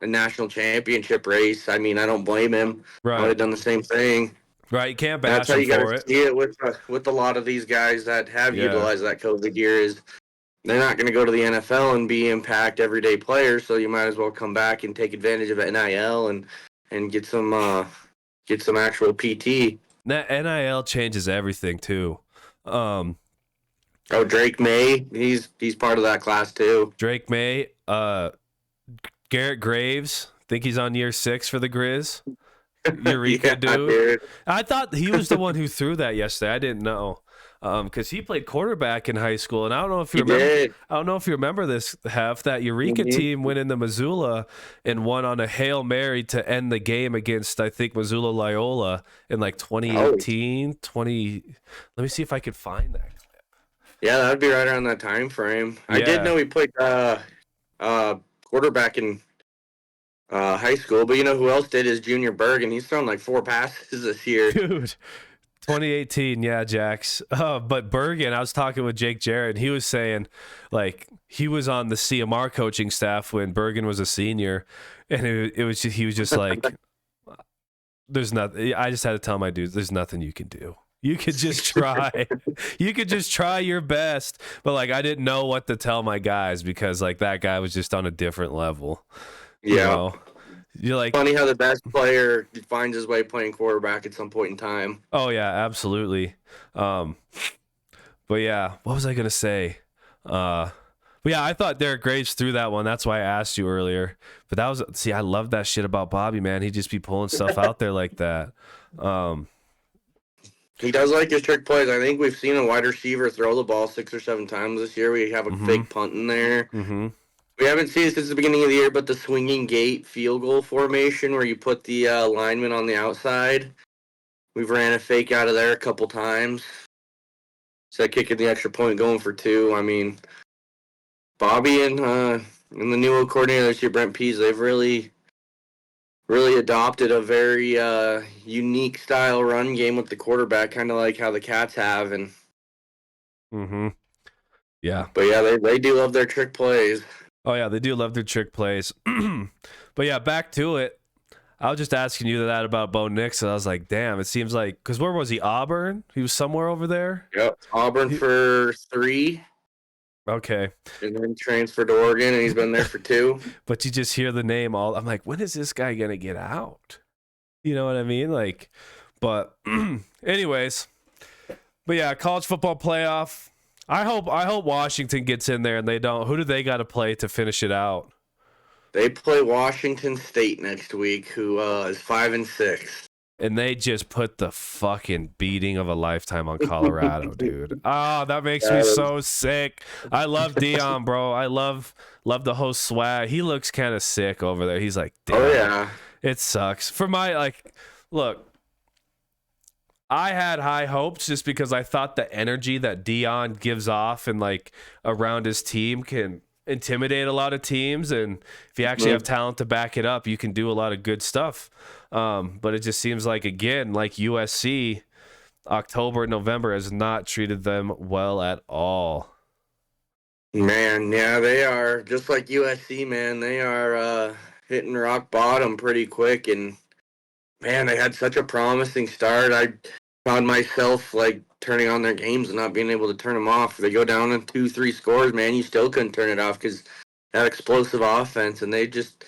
a national championship race, I mean, I don't blame him. I would have done the same thing. Right, you can't bash That's how him you got for to it. see it with a lot of these guys that have utilized that COVID year is they're not going to go to the NFL and be impact everyday players. So you might as well come back and take advantage of NIL and get some actual PT. That NIL changes everything too. Drake May, he's part of that class too. Drake May, Garrett Graves, think he's on year 6 for the Griz. Eureka, dude. I thought he was the one who threw that yesterday. I didn't know. Because he played quarterback in high school, and I don't know if you remember. I don't know if you remember this, Heff. That Eureka team went into Missoula and won on a Hail Mary to end the game against, I think, Missoula Loyola in like 2018. Let me see if I could find that clip. Yeah, that'd be right around that time frame. Yeah. I did know he played quarterback in high school, but you know who else did is Junior Berg, and he's thrown like 4 passes this year. Dude. 2018, yeah, Jax. But Bergen, I was talking with Jake Jarrett, and he was saying, like, he was on the CMR coaching staff when Bergen was a senior, and he was just like, there's nothing. I just had to tell my dudes, there's nothing you can do. You could just try. You could just try your best. But, like, I didn't know what to tell my guys because, like, that guy was just on a different level. Yeah. You know? You're like, funny how the best player finds his way playing quarterback at some point in time. Oh yeah, absolutely. But yeah, what was I gonna say? But yeah, I thought Derek Graves threw that one. That's why I asked you earlier. But that was I love that shit about Bobby, man. He'd just be pulling stuff out there like that. He does like his trick plays. I think we've seen a wide receiver throw the ball 6 or 7 times this year. We have a fake punt in there. Mm-hmm. We haven't seen it since the beginning of the year, but the swinging gate field goal formation where you put the lineman on the outside. We've ran a fake out of there a couple times. So kicking the extra point, going for 2. I mean, Bobby and the new coordinator this year, Brent Pease, they've really adopted a very unique style run game with the quarterback, kind of like how the Cats have. And Yeah. But yeah, they do love their trick plays. Oh yeah, they do love their trick plays. But yeah, back to it. I was just asking you that about Bo Nix, and I was like, damn, it seems like, because where was he? Auburn? He was somewhere over there? Yep, Auburn for 3. Okay. And then transferred to Oregon, and he's been there for 2. But you just hear the name I'm like, when is this guy going to get out? You know what I mean? Like, but anyways. But yeah, college football playoff. I hope Washington gets in there and they don't. Who do they got to play to finish it out? They play Washington State next week, who is 5-6. And they just put the fucking beating of a lifetime on Colorado, dude. Oh, that makes me so sick. I love Dion, bro. I love the whole swag. He looks kind of sick over there. He's like, damn, oh yeah, it sucks. For my look, I had high hopes just because I thought the energy that Dion gives off and around his team can intimidate a lot of teams, and if you actually have talent to back it up, you can do a lot of good stuff. But it just seems like, again, like USC, October and November has not treated them well at all. Man, yeah, they are just like USC, man. They are hitting rock bottom pretty quick, and man, they had such a promising start. I found myself turning on their games and not being able to turn them off. If they go down in 2-3 scores, man, you still couldn't turn it off because that explosive offense, and they just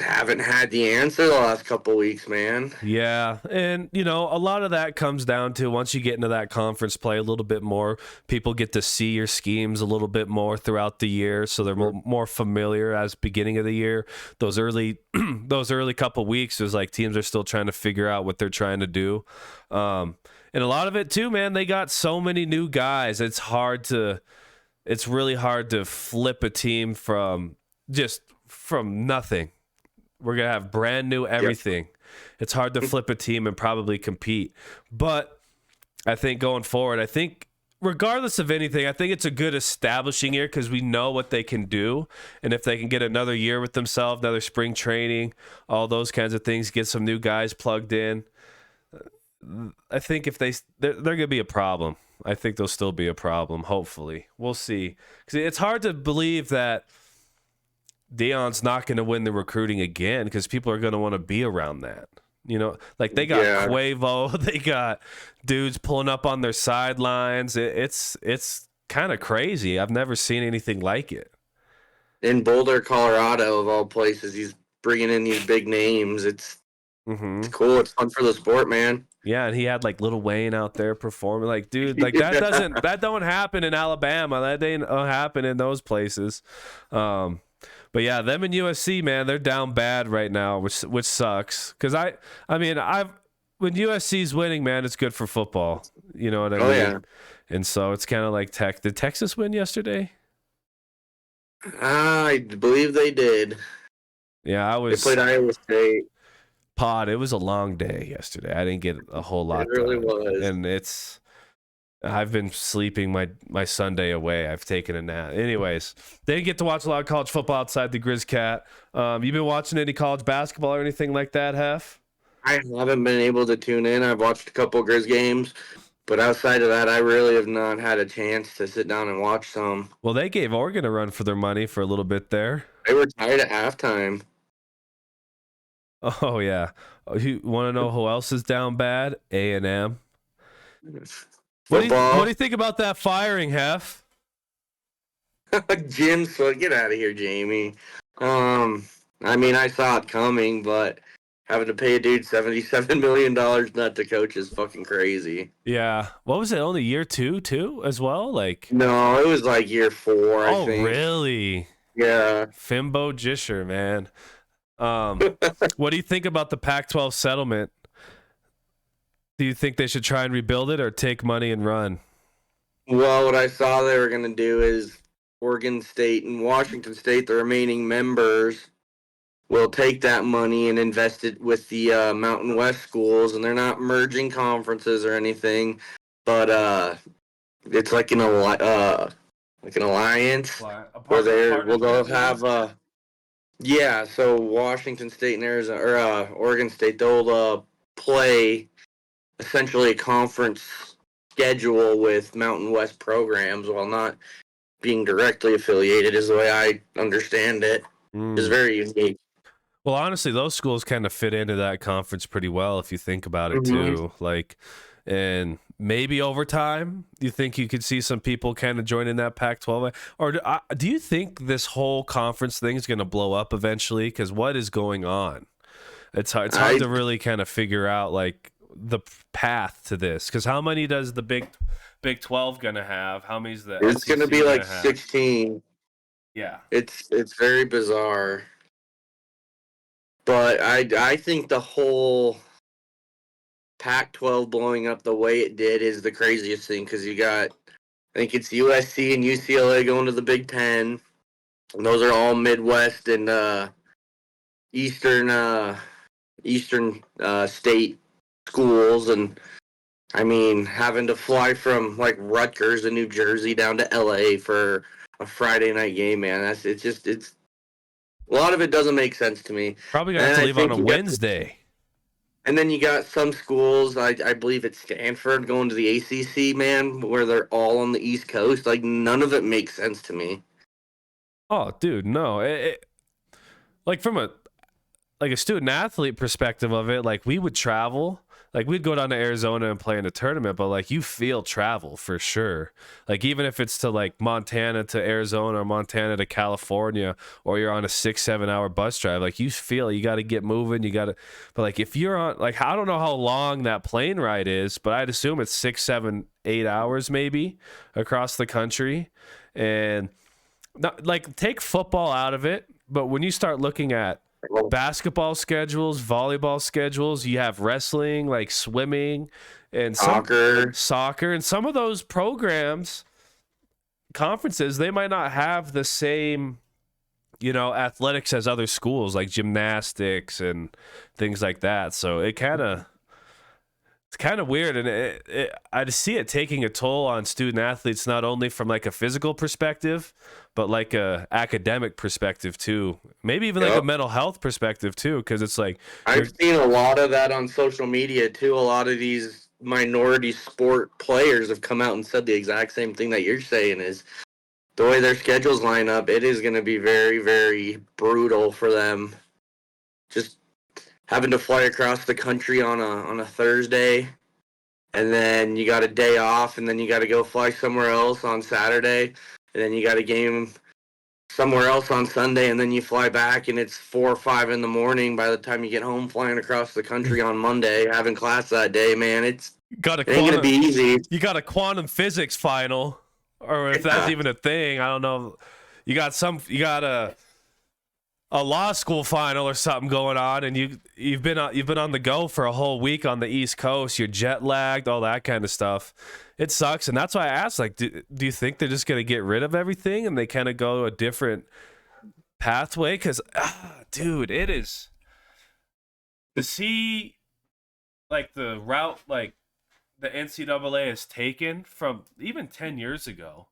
haven't had the answer the last couple weeks, man. Yeah, and a lot of that comes down to once you get into that conference play a little bit more, people get to see your schemes a little bit more throughout the year, so they're more familiar as beginning of the year. Those early couple weeks is teams are still trying to figure out what they're trying to do. And a lot of it too, man, they got so many new guys. It's really hard to flip a team from nothing. We're going to have brand new everything. Yep. It's hard to flip a team and probably compete. But I think going forward, regardless of anything, I think it's a good establishing year because we know what they can do. And if they can get another year with themselves, another spring training, all those kinds of things, get some new guys plugged in, I think if they're going to be a problem. I think they'll still be a problem, hopefully. We'll see. Because it's hard to believe that Dion's not going to win the recruiting again because people are going to want to be around that. They got Quavo, they got dudes pulling up on their sidelines. It's kind of crazy. I've never seen anything like it. In Boulder, Colorado, of all places, he's bringing in these big names. It's cool. It's fun for the sport, man. Yeah, and he had Lil Wayne out there performing. Dude, that don't happen in Alabama. That didn't happen in those places. But yeah, them and USC, man, they're down bad right now, which sucks. Because when USC's winning, man, it's good for football. You know what I mean? Oh yeah. And so it's kind of like did Texas win yesterday? I believe they did. Yeah, They played Iowa State. It was a long day yesterday. I didn't get a whole lot. It really was. And I've been sleeping my Sunday away. I've taken a nap. Anyways, they didn't get to watch a lot of college football outside the Griz Cat. You been watching any college basketball or anything like that, Heff? I haven't been able to tune in. I've watched a couple Griz games, but outside of that, I really have not had a chance to sit down and watch some. Well, they gave Oregon a run for their money for a little bit there. They were tied at halftime. Oh, yeah. You want to know who else is down bad? A&M. What do you think about that firing, Heff? Get out of here, Jamie. I saw it coming, but having to pay a dude $77 million not to coach is fucking crazy. Yeah. What was it? Only year two, too, as well? Like, No, it was like year 4, I oh, think. really? Yeah. Fimbo Gisher, man. What do you think about the Pac-12 settlement? Do you think they should try and rebuild it or take money and run? Well, what I saw they were going to do is Oregon State and Washington State, the remaining members, will take that money and invest it with the Mountain West schools, and they're not merging conferences or anything, but it's like an alliance where they'll have yeah. So Washington State and Arizona or Oregon State, they'll play essentially a conference schedule with Mountain West programs while not being directly affiliated, is the way I understand it. It's very unique. Well, honestly, those schools kind of fit into that conference pretty well if you think about it too. Like, and maybe over time, you think you could see some people kind of joining that Pac-12, or do you think this whole conference thing is going to blow up eventually? Because what is going on? It's hard to really kind of figure out like the path to this. Because how many does the Big 12 going to have? How many's the? It's going to be like 16. Yeah, it's very bizarre. But I think the whole Pac-12 blowing up the way it did is the craziest thing, because you got, I think it's USC and UCLA going to the Big Ten. And those are all Midwest and Eastern state schools. And I mean, having to fly from like Rutgers in New Jersey down to LA for a Friday night game, man, it's a lot of it doesn't make sense to me. probably gonna have to leave on a Wednesday. And then you got some schools, I believe it's Stanford, going to the ACC, man, where they're all on the East Coast. Like, none of it makes sense to me. Oh, dude, no. Like from a student athlete perspective of it, like we would travel. Like we'd go down to Arizona and play in a tournament, but like you feel travel for sure. Like even if it's to like Montana to Arizona or Montana to California, or you're on a 6-7 hour bus drive, like you feel you got to get moving. You got to, but like if you're on, like I don't know how long that plane ride is, but I'd assume it's 6, 7, 8 hours maybe across the country. And not like take football out of it, but when you start looking at basketball schedules, volleyball schedules, you have wrestling, like swimming and soccer, and some of those programs, conferences, they might not have the same, athletics as other schools, like gymnastics and things like that. So it's kind of weird, and I see it taking a toll on student athletes, not only from like a physical perspective, but like a academic perspective too. Maybe even like a mental health perspective too, because it's like I've seen a lot of that on social media too. A lot of these minority sport players have come out and said the exact same thing that you're saying, is the way their schedules line up, it is going to be very, very brutal for them. Just having to fly across the country on a Thursday, and then you got a day off, and then you got to go fly somewhere else on Saturday, and then you got a game somewhere else on Sunday, and then you fly back, and it's 4 or 5 in the morning by the time you get home, flying across the country on Monday, having class that day, man. It ain't going to be easy. You got a quantum physics final, or if that's even a thing, I don't know. You got a law school final or something going on, and you've been on the go for a whole week on the East Coast. You're jet lagged, all that kind of stuff. It sucks, and that's why I asked, like, do you think they're just gonna get rid of everything and they kind of go a different pathway? Because, dude, it is to see like the route like the NCAA has taken from even 10 years ago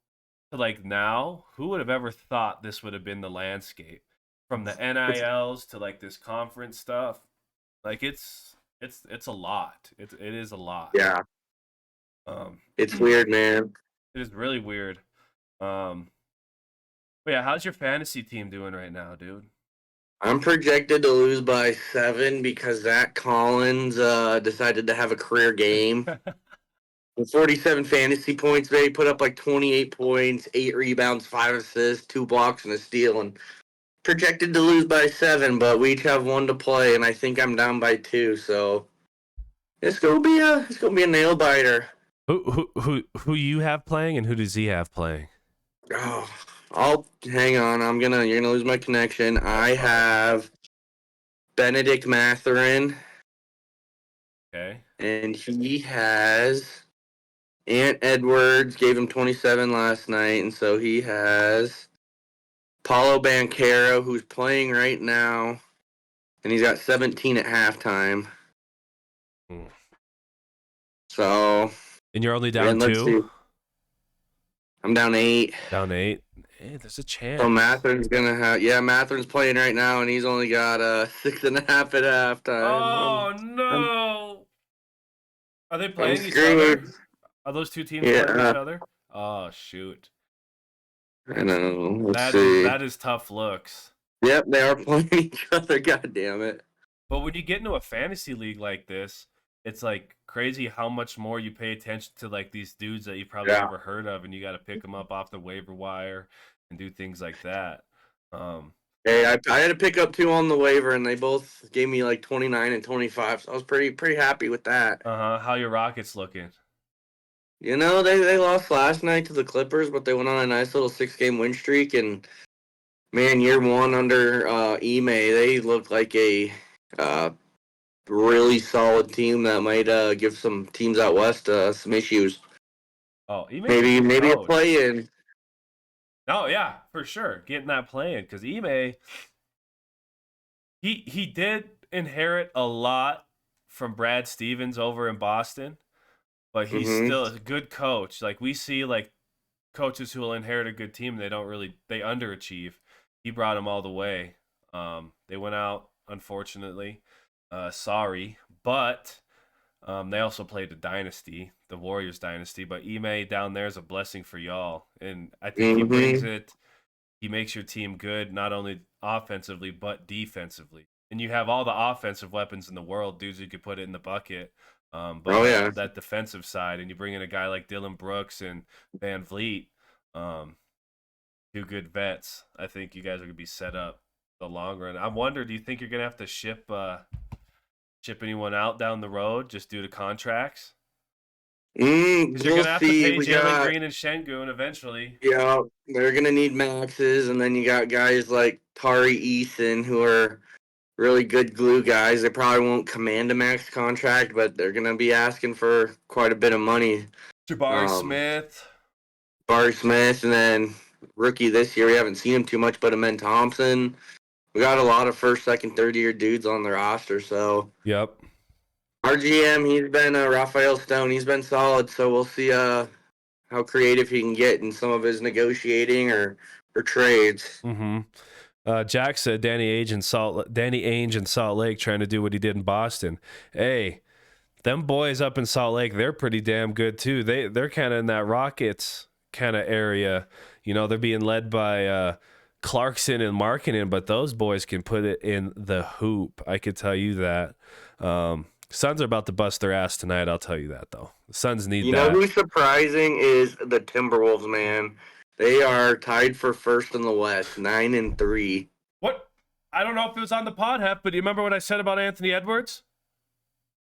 to like now. Who would have ever thought this would have been the landscape? From the NILs to like this conference stuff, like it's a lot. It is a lot. Yeah. It's weird, man. It is really weird. But yeah, how's your fantasy team doing right now, dude? I'm projected to lose by 7 because Zach Collins decided to have a career game. With 47 fantasy points, he put up like 28 points, 8 rebounds, 5 assists, 2 blocks, and a steal, and projected to lose by 7, but we each have 1 to play, and I think I'm down by 2. So it's gonna be a nail biter. Who you have playing, and who does he have playing? Oh, I'll hang on. You're gonna lose my connection. I have Benedict Matherin. Okay. And he has Ant Edwards gave him 27 last night, and so he has Paulo Banchero, who's playing right now, and he's got 17 at halftime. Hmm. So, And you're only down let's 2? see. I'm down 8. Down 8? Hey, there's a chance. So Matherin's gonna have Matherin's playing right now, and he's only got 6.5 at halftime. Oh no! Are they I'm playing each screwed. other? Are those two teams playing each other? Oh shoot! I know. Let's Is see. that is tough looks. Yep, they are playing each other. God damn it! But when you get into a fantasy league like this, it's like crazy how much more you pay attention to like these dudes that you've probably never heard of, and you got to pick them up off the waiver wire and do things like that. Hey, I had to pick up 2 on the waiver, and they both gave me like 29 and 25, so I was pretty happy with that. How your Rockets looking? You know, they lost last night to the Clippers, but they went on a nice little 6-game win streak, and man, year 1 under Ime, they look like a really solid team that might give some teams out west some issues. Oh, maybe a play-in. Oh yeah, for sure, getting that play-in because Ime, he did inherit a lot from Brad Stevens over in Boston, but he's still a good coach. Like we see, like coaches who will inherit a good team, they underachieve. He brought them all the way. They went out, unfortunately. Sorry, but they also played the Warriors dynasty. But Ime down there is a blessing for y'all, and I think he brings it. He makes your team good, not only offensively but defensively. And you have all the offensive weapons in the world, dudes who could put it in the bucket. But that defensive side, and you bring in a guy like Dylan Brooks and Van Vliet, 2 good vets. I think you guys are gonna be set up the long run. I wonder, do you think you're gonna have to ship anyone out down the road just due to contracts? Because you're gonna have to pay Jalen Green and Şengün eventually. Yeah, they're gonna need maxes, and then you got guys like Tari Eason who are really good glue guys. They probably won't command a max contract, but they're gonna be asking for quite a bit of money. Jabari Smith, and then rookie this year, we haven't seen him too much, but Amen Thompson. We got a lot of first, second, third-year dudes on the roster, so. Yep. Our GM, he's been Raphael Stone. He's been solid, so we'll see how creative he can get in some of his negotiating or trades. Jack said Danny Ainge in Salt Lake trying to do what he did in Boston. Hey, them boys up in Salt Lake, they're pretty damn good too. They're kind of in that Rockets kind of area. You know, they're being led by Clarkson and Markkanen, but those boys can put it in the hoop. I could tell you that. Suns are about to bust their ass tonight. I'll tell you that though. The Suns need that. You know who's surprising is the Timberwolves, man. They are tied for first in the West, 9-3. What? I don't know if it was on the pod, Heff, but do you remember what I said about Anthony Edwards?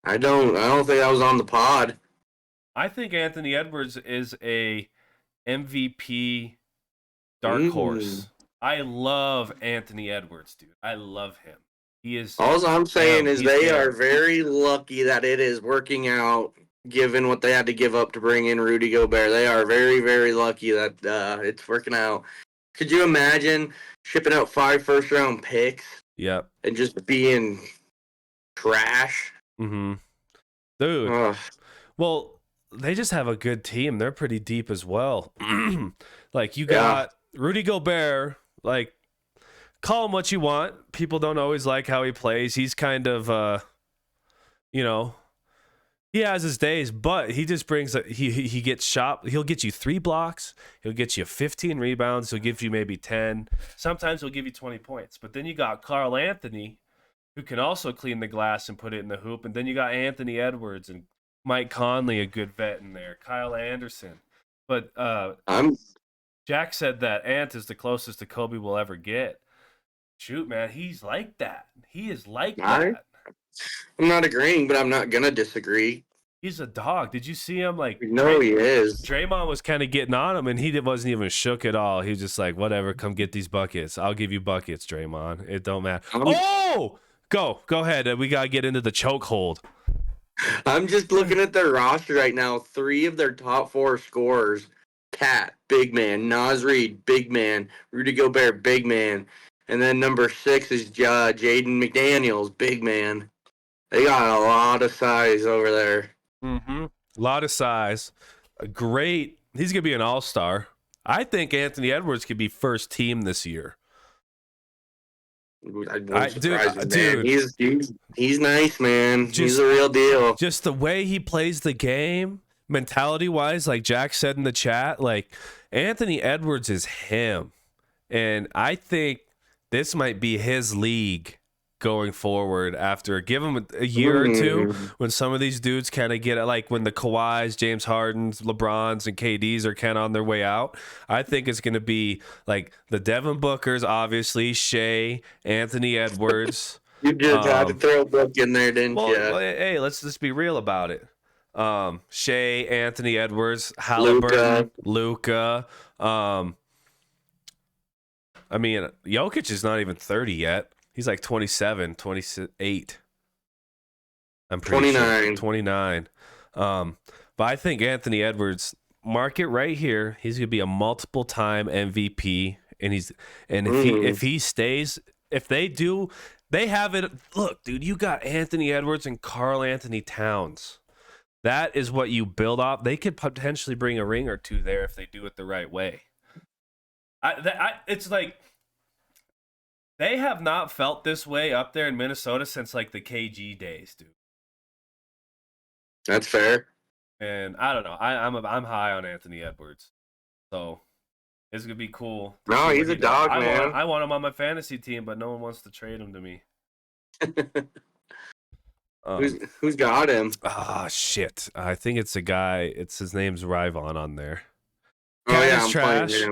I don't think that was on the pod. I think Anthony Edwards is a MVP dark horse. I love Anthony Edwards, dude. I love him. He is. All I'm saying is they are very lucky that it is working out, given what they had to give up to bring in Rudy Gobert. They are very, very lucky that it's working out. Could you imagine shipping out 5 first-round picks? Yep. And just being trash? Dude. Well, they just have a good team. They're pretty deep as well. Like, you got Rudy Gobert, like, call him what you want. People don't always like how he plays. He's kind of, you know, he has his days, but he just brings he gets shot. He'll get you 3 blocks. He'll get you 15 rebounds. He'll give you maybe 10. Sometimes he'll give you 20 points. But then you got Carl Anthony, who can also clean the glass and put it in the hoop. And then you got Anthony Edwards and Mike Conley, a good vet in there. Kyle Anderson. But Jack said that Ant is the closest to Kobe will ever get. Shoot, man, he's like that. He is like I'm that. not agreeing, but I'm not gonna disagree. He's a dog. Did you see him? Like, No, he is. Draymond was kind of getting on him, and he wasn't even shook at all. He was just like, whatever, come get these buckets. I'll give you buckets, Draymond. It don't matter. Oh! Go ahead. We got to get into the chokehold. I'm just looking at their roster right now. 3 of their top 4 scorers: Cat, big man; Naz Reid, big man; Rudy Gobert, big man. And then number 6 is Jaden McDaniels, big man. They got a lot of size over there. Mm-hmm. A lot of size. Great. He's going to be an all-star. I think Anthony Edwards could be first team this year. Dude, he's nice, man. He's a real deal. Just the way he plays the game, mentality-wise, like Jack said in the chat, like Anthony Edwards is him. And I think this might be his league going forward after give him a year or two when some of these dudes kind of get it, like when the Kawhis, James Hardens, LeBrons, and KDs are kind of on their way out. I think it's going to be like the Devin Bookers, obviously, Shea, Anthony Edwards. You just had to throw a book in there, didn't you? Well, hey, let's just be real about it. Shea, Anthony Edwards, Halliburton, Luka. I mean, Jokic is not even 30 yet. He's like 27, 28. I'm pretty 29. sure. 29. But I think Anthony Edwards, mark it right here. He's gonna be a multiple-time MVP, and if he stays, if they do, they have it. Look, dude, you got Anthony Edwards and Karl Anthony Towns. That is what you build off. They could potentially bring a ring or two there if they do it the right way. It's like. They have not felt this way up there in Minnesota since like the KG days, dude. That's fair. And I don't know. I'm high on Anthony Edwards, so it's gonna be cool. No, he's a dog, man. I want him on my fantasy team, but no one wants to trade him to me. Who's got him? Ah, shit. I think it's a guy. His name's Ryvon on there. Cat is trash.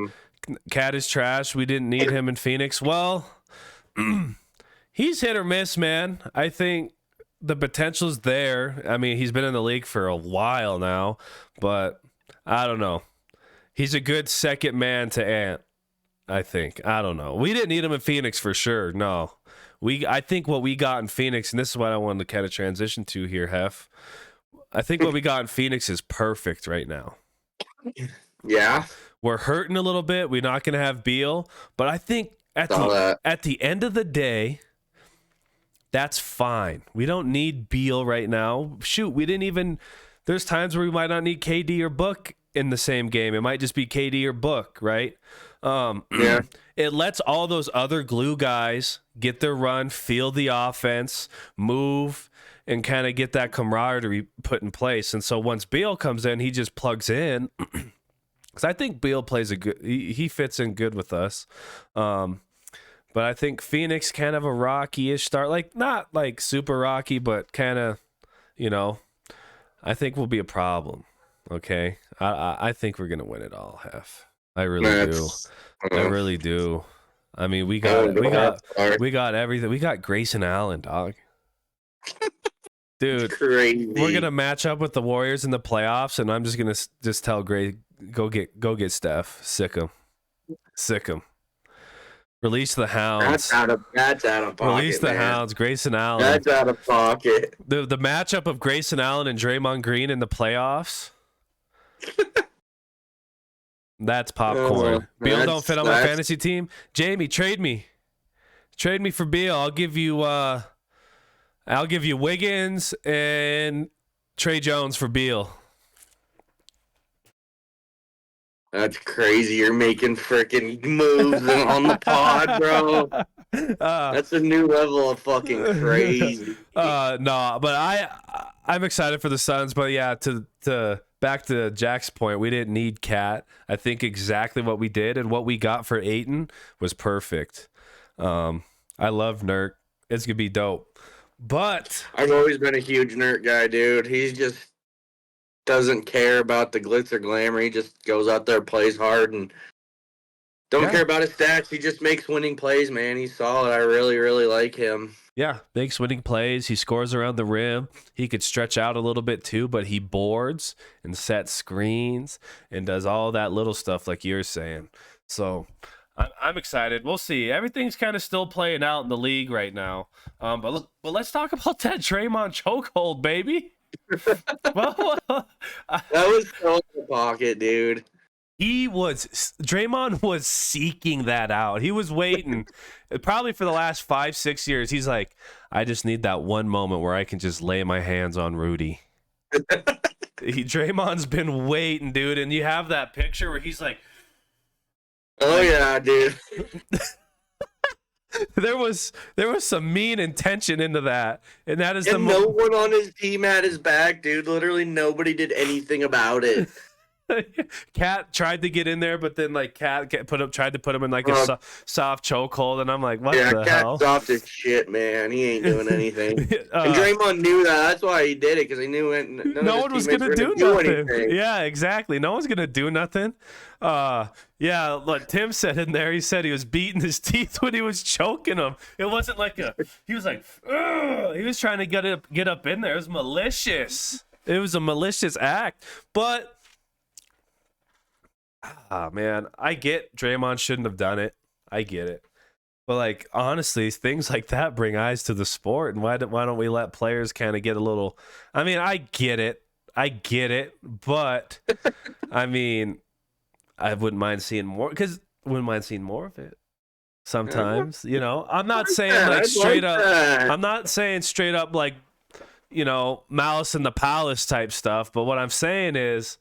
Cat is trash. We didn't need him in Phoenix. Well. He's hit or miss, man. I think the potential's there. I mean, he's been in the league for a while now, but I don't know. He's a good second man to Ant, I think. I don't know. We didn't need him in Phoenix for sure. No. I think what we got in Phoenix, and this is what I wanted to kind of transition to here, Heff. I think what we got in Phoenix is perfect right now. Yeah. We're hurting a little bit. We're not going to have Beal, but I think at the end of the day, that's fine. We don't need Beal right now. Shoot, we didn't even. There's times where we might not need KD or Book in the same game. It might just be KD or Book, right? Yeah. It lets all those other glue guys get their run, feel the offense, move, and kind of get that camaraderie put in place. And so once Beal comes in, he just plugs in. Because I think Beal plays he fits in good with us. But I think Phoenix kind of a rocky-ish start. Like, not like super rocky, but kind of, I think will be a problem. Okay? I think we're going to win it all, Heff. I really do. I really do. I mean, we got everything. We got Grayson Allen, dog. Dude, crazy. We're going to match up with the Warriors in the playoffs, and I'm just going to just tell Gray, go get Steph. Sick him. Release the Hounds. That's out of pocket. Release the Hounds. Grayson Allen. That's out of pocket. The matchup of Grayson Allen and Draymond Green in the playoffs. That's popcorn. Beal don't fit on my fantasy team. Jamie, trade me. Trade me for Beal. I'll give you Wiggins and Trey Jones for Beal. That's crazy. You're making freaking moves on the pod, bro. That's a new level of fucking crazy. No, but I'm excited for the Suns. But yeah, to back to Jack's point, we didn't need Cat. I think exactly what we did and what we got for Ayton was perfect. I love Nurk. It's gonna be dope. But I've always been a huge Nurk guy, dude. He's just doesn't care about the glitz or glamour. He just goes out there, plays hard, and Don't care about his stats. He just makes winning plays, man. He's solid. I really, really like him. Yeah, makes winning plays. He scores around the rim. He could stretch out a little bit too, but he boards and sets screens and does all that little stuff like you're saying. So I'm excited. We'll see. Everything's kind of still playing out in the league right now. But let's talk about that Draymond chokehold, baby. That was so in the pocket, dude. Draymond was seeking that out. He was waiting probably for the last 5-6 years. He's like, I just need that one moment where I can just lay my hands on Rudy. Draymond's been waiting, dude. And you have that picture where he's like, oh yeah, dude. There was some mean intention into that. And that is no one on his team had his back, dude. Literally nobody did anything about it. Cat tried to get in there, but then like Cat tried to put him in like a soft chokehold, and I'm like, what the hell? Cat's soft as shit, man. He ain't doing anything. And Draymond knew that. That's why he did it, because he knew no one was gonna do nothing. Yeah, exactly. No one's gonna do nothing. Yeah, like Tim said in there, he said he was beating his teeth when he was choking him. It wasn't like he was like, ugh! He was trying to get up in there. It was malicious. It was a malicious act, but. Man, I get Draymond shouldn't have done it. I get it. But, like, honestly, things like that bring eyes to the sport. And why don't we let players kind of get a little... I mean, I get it. But, I mean, I wouldn't mind seeing more... Because I wouldn't mind seeing more of it sometimes. You know? I'm not saying, like, straight up... I'm not saying straight up, like, you know, Malice in the Palace type stuff. But what I'm saying is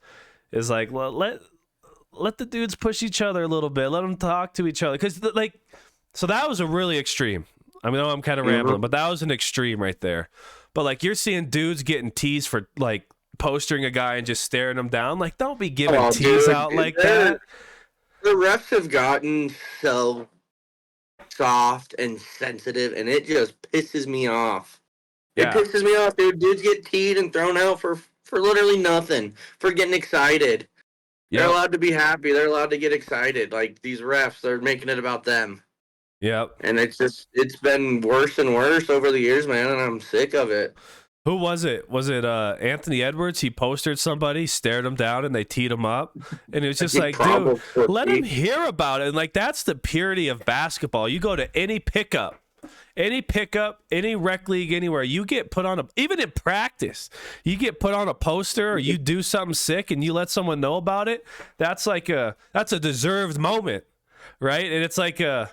like, well, let the dudes push each other a little bit. Let them talk to each other. Because, like, so that was a really extreme. I mean, I'm kind of rambling, but that was an extreme right there. But, like, you're seeing dudes getting teased for, like, postering a guy and just staring him down. Like, don't be giving tease out like that. The refs have gotten so soft and sensitive, and it just pisses me off. Yeah. It pisses me off, dude. Dudes get teed and thrown out for literally nothing, for getting excited. Yep. They're allowed to be happy. They're allowed to get excited. Like, these refs, they're making it about them. Yep. And it's been worse and worse over the years, man, and I'm sick of it. Who was it? Was it Anthony Edwards? He postered somebody, stared him down, and they teed him up. And it was just like, dude, let him hear about it. And, like, that's the purity of basketball. You go to any pickup, any rec league, anywhere, you get put on even in practice, you get put on a poster or you do something sick and you let someone know about it. That's a deserved moment, right? And it's like it's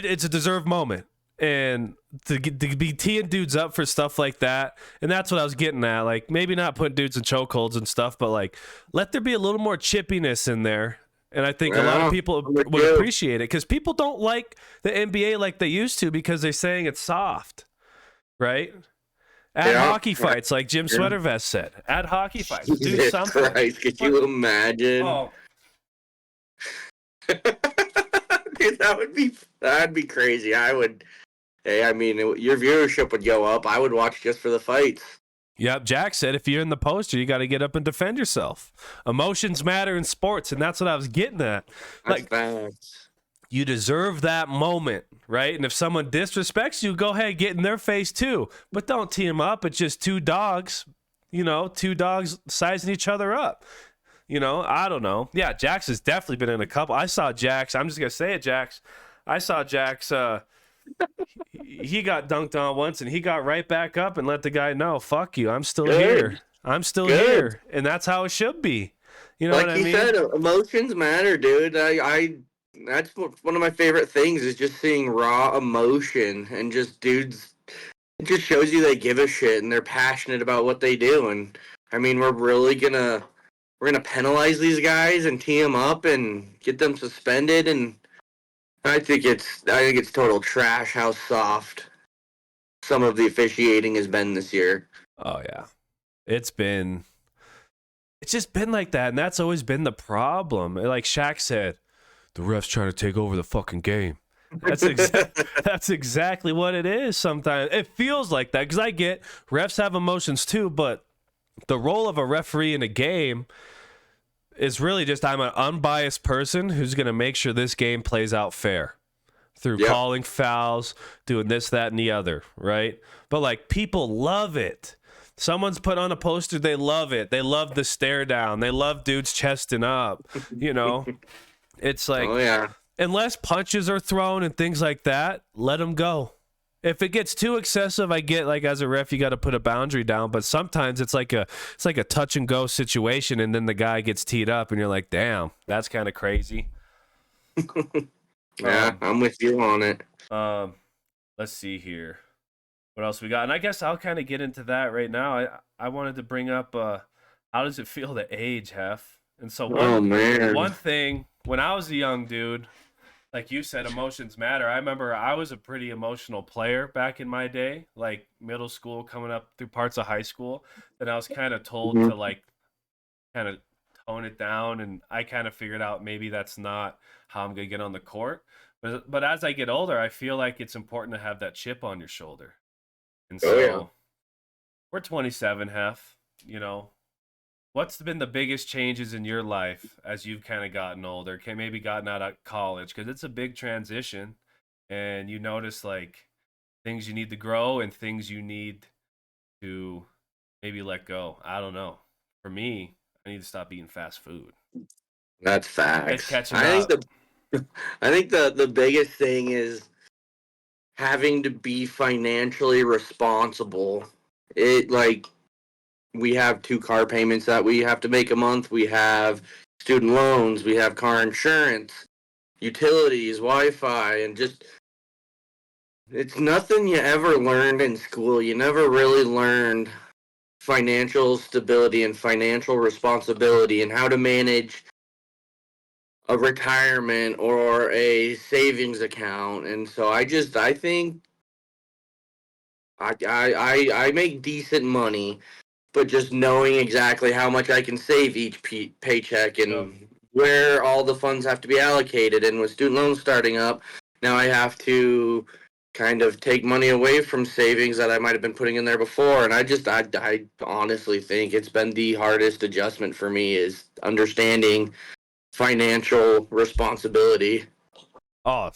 a deserved moment. And to be teeing dudes up for stuff like that, and that's what I was getting at. Like, maybe not putting dudes in chokeholds and stuff, but like, let there be a little more chippiness in there. And I think a lot of people would appreciate it, because people don't like the NBA like they used to because they're saying it's soft, right? Add hockey fights, like Jim Sweatervest said. Add hockey fights. Do something. Christ, could you imagine? Oh. Dude, that'd be crazy. I would. Hey, I mean, your viewership would go up. I would watch just for the fights. Yep, Jack said if you're in the poster, you got to get up and defend yourself. Emotions matter in sports, and that's what I was getting at. Like, you deserve that moment, right? And if someone disrespects you, go ahead, get in their face too. But don't tee them up. It's just two dogs sizing each other up. You know, I don't know. Yeah, Jax has definitely been in a couple. I saw Jax. I'm just going to say it, Jax. I saw Jax. He got dunked on once, and he got right back up and let the guy know, fuck you, I'm still here. I'm still here. And that's how it should be. You know what I mean? Like he said, emotions matter, dude. That's one of my favorite things, is just seeing raw emotion and just dudes. It just shows you they give a shit and they're passionate about what they do. And I mean, we're gonna penalize these guys and tee them up and get them suspended. And I think it's total trash how soft some of the officiating has been this year. Oh yeah, it's just been like that, and that's always been the problem. Like Shaq said, the refs trying to take over the fucking game. That's exactly what it is. Sometimes it feels like that, because I get refs have emotions too, but the role of a referee in a game, is really just I'm an unbiased person who's going to make sure this game plays out fair through calling fouls, doing this, that, and the other, right? But, like, people love it. Someone's put on a poster, they love it. They love the stare down. They love dudes chesting up, you know? It's like, unless punches are thrown and things like that, let them go. If it gets too excessive, I get, like, as a ref, you got to put a boundary down. But sometimes it's like a touch and go situation, and then the guy gets teed up, and you're like, damn, that's kind of crazy. Yeah, I'm with you on it. Let's see here. What else we got? And I guess I'll kind of get into that right now. I wanted to bring up how does it feel to age, Heff? And so one thing, when I was a young dude, like you said, emotions matter. I remember I was a pretty emotional player back in my day, like middle school, coming up through parts of high school. Then I was kind of told to like kind of tone it down, and I kind of figured out maybe that's not how I'm gonna get on the court. But as I get older, I feel like it's important to have that chip on your shoulder. And so we're 27, Heff. You know, what's been the biggest changes in your life as you've kind of gotten older, maybe gotten out of college? Because it's a big transition, and you notice like things you need to grow and things you need to maybe let go. I don't know. For me, I need to stop eating fast food. That's facts. It's catching up. I think the biggest thing is having to be financially responsible. It like we have 2 car payments that we have to make a month. We have student loans. We have car insurance, utilities, Wi-Fi, and just it's nothing you ever learned in school. You never really learned financial stability and financial responsibility and how to manage a retirement or a savings account. And so I think I make decent money, but just knowing exactly how much I can save each paycheck and where all the funds have to be allocated. And with student loans starting up, now I have to kind of take money away from savings that I might have been putting in there before. And I honestly think it's been the hardest adjustment for me is understanding financial responsibility. Oh,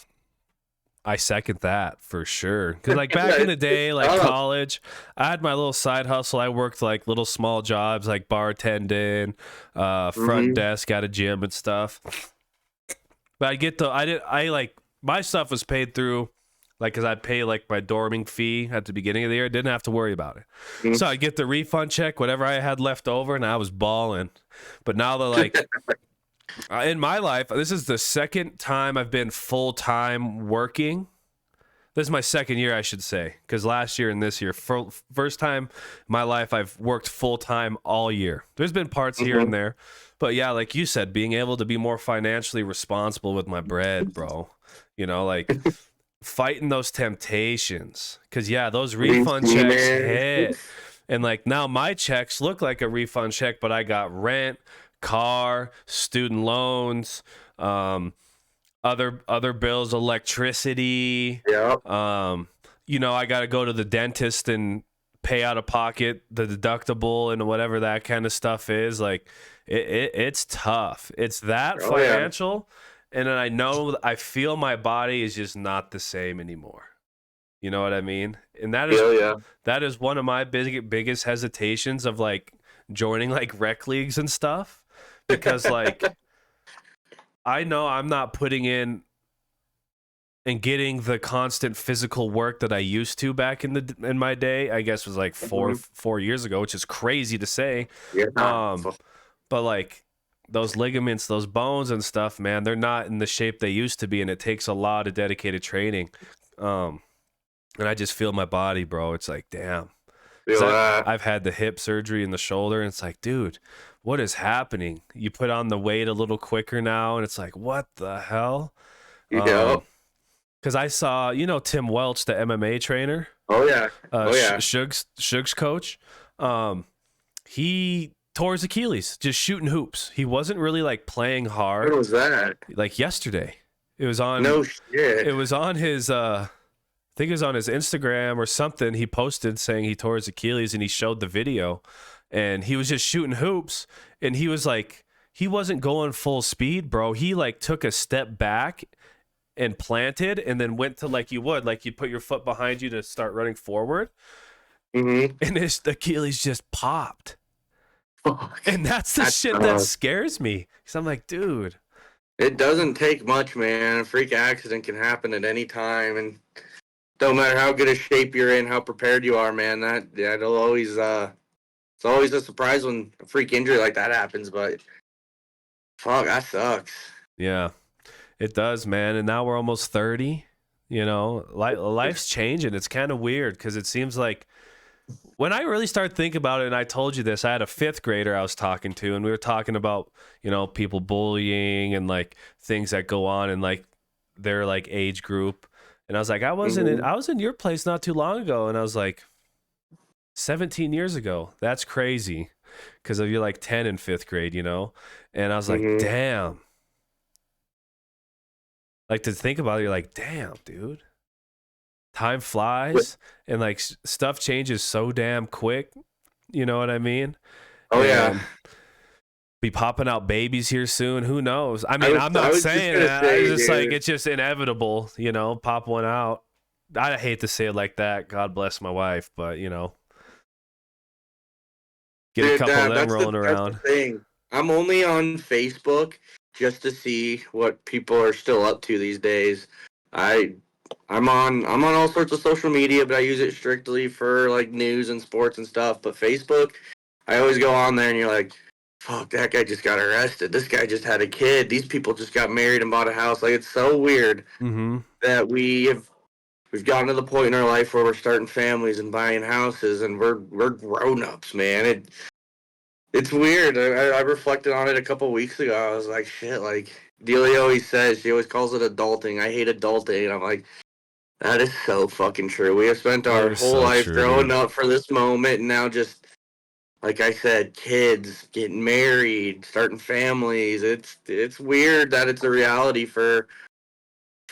I second that for sure. Because like back in the day, like college, I had my little side hustle. I worked like little small jobs like bartending, front desk at a gym and stuff. But my stuff was paid through, like, because I'd pay like my dorming fee at the beginning of the year. Didn't have to worry about it. So I'd get the refund check, whatever I had left over, and I was balling. But now they're like, in my life, this is the second time I've been full-time working. This is my second year, I should say, because last year and this year, first time in my life I've worked full-time all year. There's been parts here and there. But yeah, like you said, being able to be more financially responsible with my bread, bro. You know, like fighting those temptations. Because, yeah, those refund checks hit. And, like, now my checks look like a refund check, but I got rent, car, student loans, other bills, electricity. You know, I got to go to the dentist and pay out of pocket the deductible and whatever that kind of stuff is. Like, it's tough. It's that financial. And then I feel my body is just not the same anymore. You know what I mean? And that is one of my biggest hesitations of like joining like rec leagues and stuff, because like I know I'm not putting in and getting the constant physical work that I used to back in my day. I guess was like 4 years ago, which is crazy to say. But like those ligaments, those bones and stuff, man, they're not in the shape they used to be, and it takes a lot of dedicated training. And I just feel my body, bro. It's like, damn. I've had the hip surgery and the shoulder, and it's like, dude, what is happening? You put on the weight a little quicker now, and it's like, what the hell? Because I saw, you know, Tim Welch, the MMA trainer. Shug's coach. He tore his Achilles just shooting hoops. He wasn't really like playing hard. When was that? Like yesterday. It was on. No shit. It was on his. I think it was on his Instagram or something. He posted saying he tore his Achilles, and he showed the video, and he was just shooting hoops, and he was like, he wasn't going full speed, bro. He like took a step back and planted and then went to like you put your foot behind you to start running forward. Mm-hmm. And his Achilles just popped. Fuck. And that's the shit that scares me. Because I'm like, dude. It doesn't take much, man. A freak accident can happen at any time, and don't matter how good a shape you're in, how prepared you are, man. That'll always it's always a surprise when a freak injury like that happens. But fuck, that sucks. Yeah, it does, man. And now we're almost 30. You know, life's changing. It's kind of weird because it seems like when I really start thinking about it, and I told you this, I had a fifth grader I was talking to, and we were talking about, you know, people bullying and like things that go on in like their like age group. And I was like, I was in your place not too long ago, and I was like, 17 years ago. That's crazy, because you're like 10 in fifth grade, you know. And I was like, damn. Like to think about it, you're like, damn, dude. Time flies and like stuff changes so damn quick. You know what I mean? Oh, yeah. Be popping out babies here soon. Who knows? I mean, I'm not saying that. It's just inevitable, you know, pop one out. I hate to say it like that. God bless my wife, but you know, get a couple of them rolling around. That's the thing. I'm only on Facebook just to see what people are still up to these days. I'm on all sorts of social media, but I use it strictly for like news and sports and stuff. But Facebook, I always go on there and you're like, fuck, that guy just got arrested. This guy just had a kid. These people just got married and bought a house. Like, it's so weird that we've gotten to the point in our life where we're starting families and buying houses, and we're grown-ups, man. It's weird. I reflected on it a couple weeks ago. I was like, shit, like Delia always says, she always calls it adulting. I hate adulting. And I'm like, that is so fucking true. We have spent our whole life growing up for this moment, and now just, like I said, kids getting married, starting families. It's weird that it's a reality for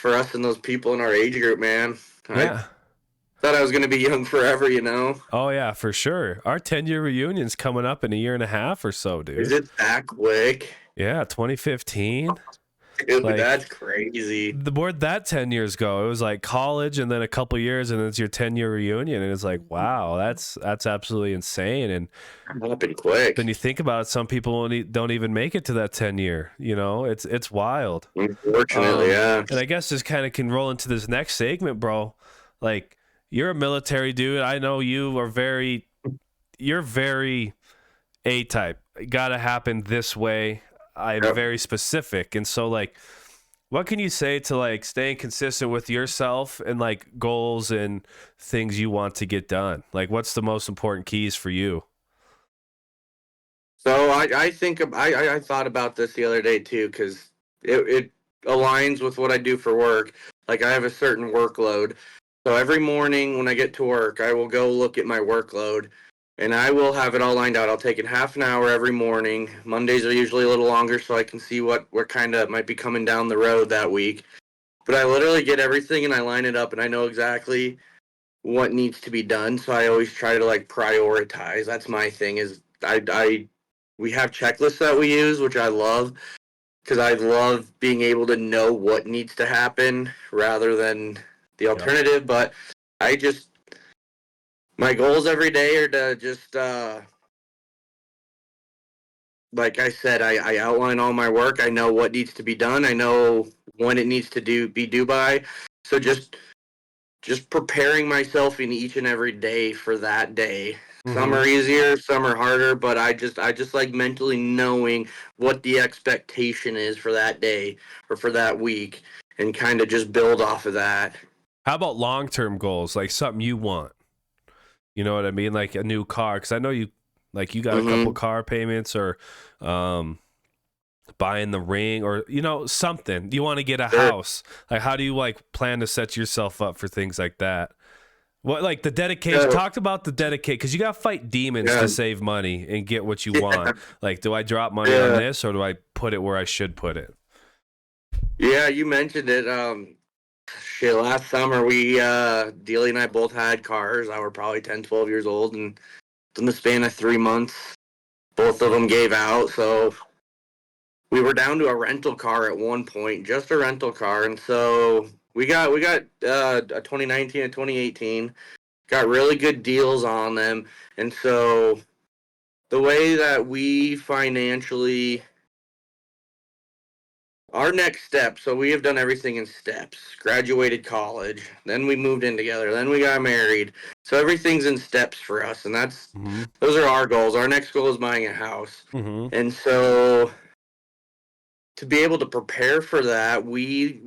us and those people in our age group, man. Yeah. I thought I was going to be young forever, you know? Oh, yeah, for sure. Our 10-year reunion's coming up in a year and a half or so, dude. Is it that quick? Yeah, 2015. Dude, like, that's crazy. Where'd that 10 years go? It was like college and then a couple years and it's your 10-year reunion. And it's like, wow, that's absolutely insane. And happened quick. Then you think about it, some people don't even make it to that 10-year. You know, it's wild. Unfortunately, yeah. And I guess this kind of can roll into this next segment, bro. Like, you're a military dude. I know you're very A-type. It gotta happen this way. I'm very specific. And so, like, what can you say to, like, staying consistent with yourself and, like, goals and things you want to get done? Like, what's the most important keys for you? So I think I thought about this the other day, too, because it aligns with what I do for work. Like, I have a certain workload. So every morning when I get to work, I will go look at my workload, and I will have it all lined out. I'll take it half an hour every morning. Mondays are usually a little longer so I can see what kind of might be coming down the road that week. But I literally get everything and I line it up, and I know exactly what needs to be done. So I always try to, like, prioritize. That's my thing, is we have checklists that we use, which I love, because I love being able to know what needs to happen rather than the alternative. But my goals every day are to just, like I said, I outline all my work. I know what needs to be done. I know when it needs to be due by. So just preparing myself in each and every day for that day. Some are easier, some are harder, but I just like mentally knowing what the expectation is for that day or for that week, and kind of just build off of that. How about long-term goals, like something you want? You know what I mean? Like a new car, because I know you got a couple car payments, or buying the ring, or, you know, something. You want to get a house. Like, how do you, like, plan to set yourself up for things like that? What, like, the dedication? Talked about the dedication, because you got to fight demons to save money and get what you want. Like, do I drop money on this, or do I put it where I should put it? Yeah, you mentioned it. Shit, last summer Dealey and I both had cars. I were probably 10, 12 years old, and in the span of 3 months, both of them gave out. So we were down to a rental car at one point, just a rental car, and so we got a 2019 and 2018, got really good deals on them, and so the way that we financially, our next step, so we have done everything in steps. Graduated college, then we moved in together, then we got married. So everything's in steps for us, and those are our goals. Our next goal is buying a house. And so to be able to prepare for that, we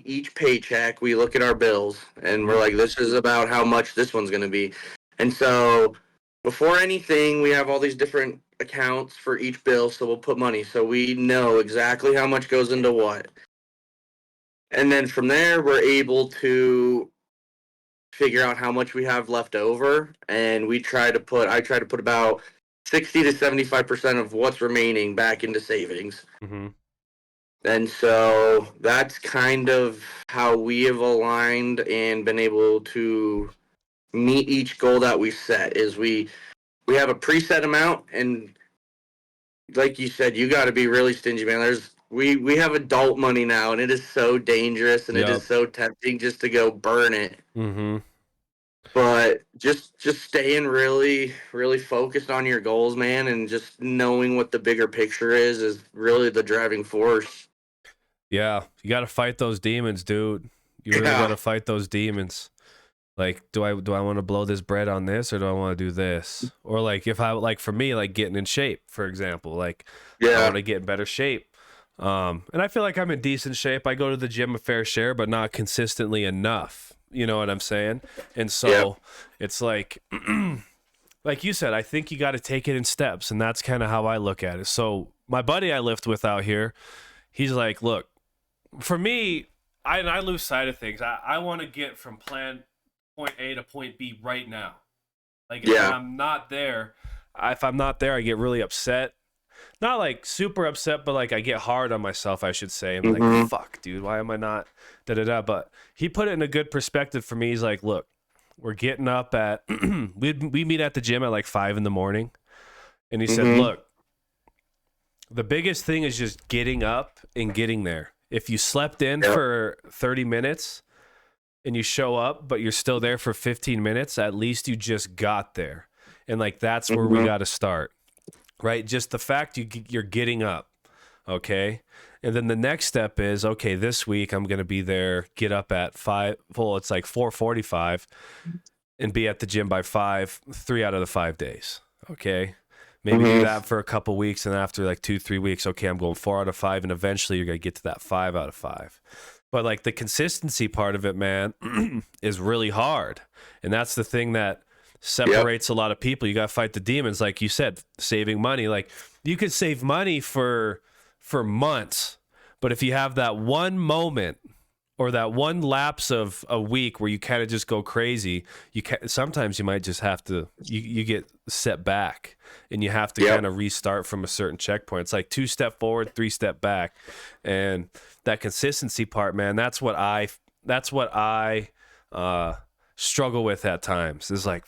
each paycheck, we look at our bills and we're like, this is about how much this one's going to be. And so before anything, we have all these different accounts for each bill, so we'll put money so we know exactly how much goes into what. And then from there, we're able to figure out how much we have left over, and I try to put about 60 to 75% of what's remaining back into savings. And so that's kind of how we have aligned and been able to meet each goal that we set. Is we have a preset amount, and like you said, you got to be really stingy, man. We have adult money now, and it is so dangerous, and it is so tempting just to go burn it. But just staying really, really focused on your goals, man, and just knowing what the bigger picture is really the driving force. Yeah, you got to fight those demons, dude. You really got to fight those demons. Like, do I want to blow this bread on this, or do I want to do this? Or like, if I like, for me, like getting in shape, for example, like I want to get in better shape. And I feel like I'm in decent shape. I go to the gym a fair share, but not consistently enough. You know what I'm saying? And so it's like, like you said, I think you got to take it in steps, and that's kind of how I look at it. So my buddy I lift with out here, he's like, look, for me, I lose sight of things. I want to get from point A to point B right now. Like if I'm not there, I get really upset. Not like super upset, but like I get hard on myself, I should say. I'm like, fuck, dude, why am I not da-da-da? But he put it in a good perspective for me. He's like, look, we're getting up at, we meet at the gym at like 5 a.m. And he said, look, the biggest thing is just getting up and getting there. If you slept in for 30 minutes and you show up, but you're still there for 15 minutes, at least you just got there. And like, that's where we got to start, right? Just the fact you're getting up. Okay. And then the next step is, okay, this week I'm going to be there, get up at 5. Well, it's like 4:45 and be at the gym by 5, 3 out of the 5 days. Okay. Maybe do that for a couple weeks, and after like 2-3 weeks, okay, I'm going 4 out of 5, and eventually you're going to get to that 5 out of 5. But like the consistency part of it, man, is really hard. And that's the thing that separates a lot of people. You got to fight the demons. Like you said, saving money. Like you could save money for months, but if you have that one moment or that one lapse of a week where you kind of just go crazy, sometimes you might just have to, you get set back and you have to kind of restart from a certain checkpoint. It's like 2 step forward, 3 step back. And that consistency part, man, that's what I struggle with at times. It's like,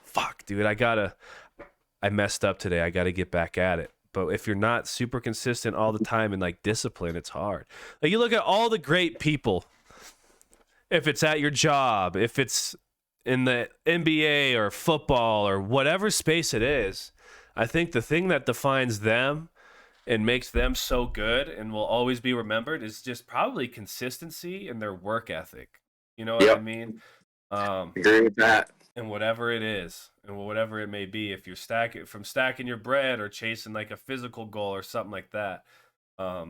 fuck, dude, I messed up today. I got to get back at it. But if you're not super consistent all the time and like discipline, it's hard. Like you look at all the great people, if it's at your job, if it's in the NBA or football or whatever space it is, I think the thing that defines them and makes them so good and will always be remembered is just probably consistency and their work ethic. You know what I mean? Agree with that. And whatever it is, and whatever it may be, if you're stacking your bread or chasing like a physical goal or something like that. But